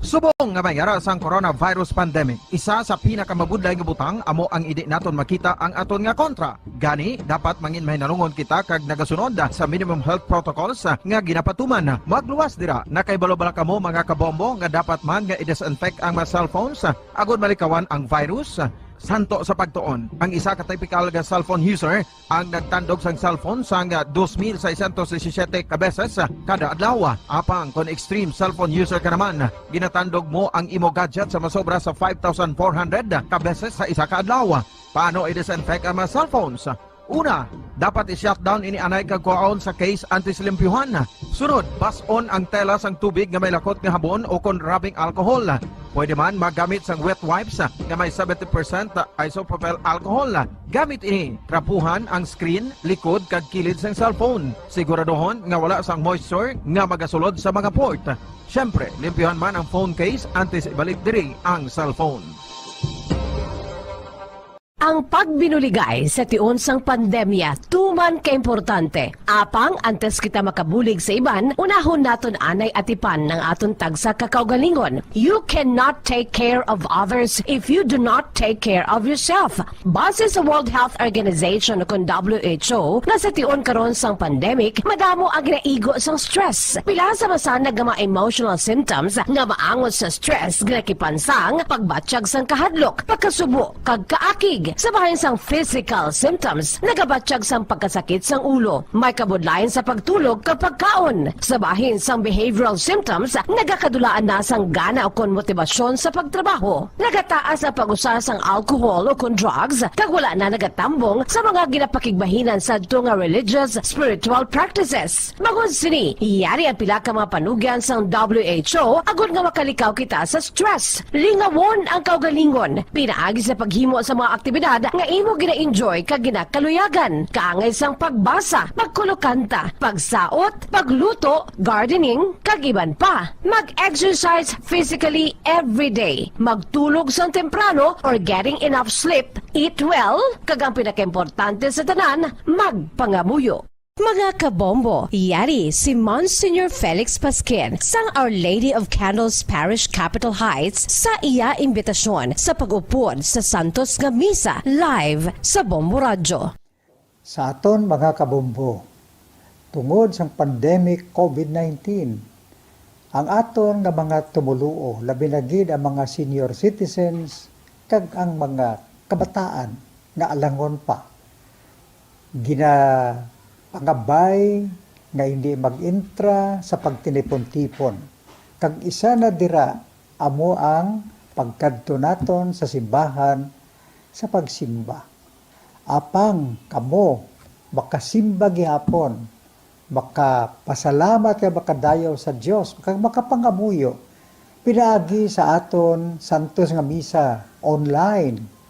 Subong nga mayara sang coronavirus pandemic, isa sa pinakamabudlay nga butang amo ang idi naton makita ang aton nga kontra. Gani dapat mangin mahinalungon kita kag nagasunod sa minimum health protocols nga ginapatuman. Magluwas dira na kay balo-bala kamo mga kabombo nga dapat man nga i-disinfect ang mga cellphones agud malikawan ang virus. Santo sa pagtuon, ang isa ka typical nga cellphone user ang nagtandog sang cellphone sang 2,617 ka beses kada adlaw. Apang kon extreme cellphone user ka naman, ginatandog mo ang imo gadget sa masobra sa 5,400 ka beses sa isa ka adlaw. Paano i-disinfect ang mga cellphones? Una, dapat i-shutdown ini anay kag kuhaon sa case anti-slimpyuhan. Sunod, pass-on ang tela sang tubig nga may lakot nga habon o kon rubbing alcohol. Pwede man magamit sang wet wipes nga may 70% isopropyl alcohol. Gamit ini, trapuhan ang screen, likod kag kilid sang cellphone. Siguraduhon nga wala sang moisture nga magasulod sa mga port. Syempre, limpyuhan man ang phone case antes ibalik diri ang cellphone. Ang pagbinuligay sa tiun sang pandemya, tuman ka-importante. Apang, antes kita makabulig sa iban, unahon naton anay atipan ng aton tagsa kakaugalingon. You cannot take care of others if you do not take care of yourself. Base sa World Health Organization kung WHO, na sa tiun karon sang pandemic, madamo ang ginaigo sang stress. Pila sa masanag nga mga emotional symptoms nga maangot sa stress, ginakipansang, pagbatsyag sang kahadlok, pagkasubo, kag kaakig. tubig, sabahin sang physical symptoms, nagabatsyag sang pagkasakit sang ulo, may kabudlayan sa pagtulog kapag kaon, sabahin sang behavioral symptoms, nagakadulaan na sang gana o kon motibasyon sa pagtrabaho, nagataas ang pag-usar sang alcohol o kon drugs, kag wala na nagatambong sa mga ginapakigbahinan sa nga religious, spiritual practices. Magun sini, iyari ang pila ka mga panugyan sang WHO agud nga makalikaw kita sa stress. Lingawon ang kaugalingon, pinaagi sa paghimo sa mga aktibidad nga imo gina-enjoy kag ginakaluyagan, kaangay sang pagbasa, pagkulokanta, pagsaot, pagluto, gardening, kag iban pa. Mag-exercise physically every day, magtulog sang temprano or getting enough sleep, eat well, kag ang pinakaimportante sa tanan, magpangamuyo. Mga kabombo, yari si Monsignor Felix Pasquin sang Our Lady of Candles Parish Capitol Heights sa iya imbitasyon sa pag-upod sa Santos nga Misa live sa Bombo Radio. Sa aton mga kabombo, tungod sa pandemic COVID-19, ang aton nga mga tumuluo, labi na gid ang mga senior citizens kag ang mga kabataan nga alangon pa, pangabay nga hindi mag-intra sa pagtinipon-tipon. Kag isa na dira amo ang pagkadto naton sa simbahan sa pagsimba. Apang kamo makasimba gihapon, makapasalamat kay makadayaw sa Dios, makapangamuyo pinaagi sa aton santos nga misa online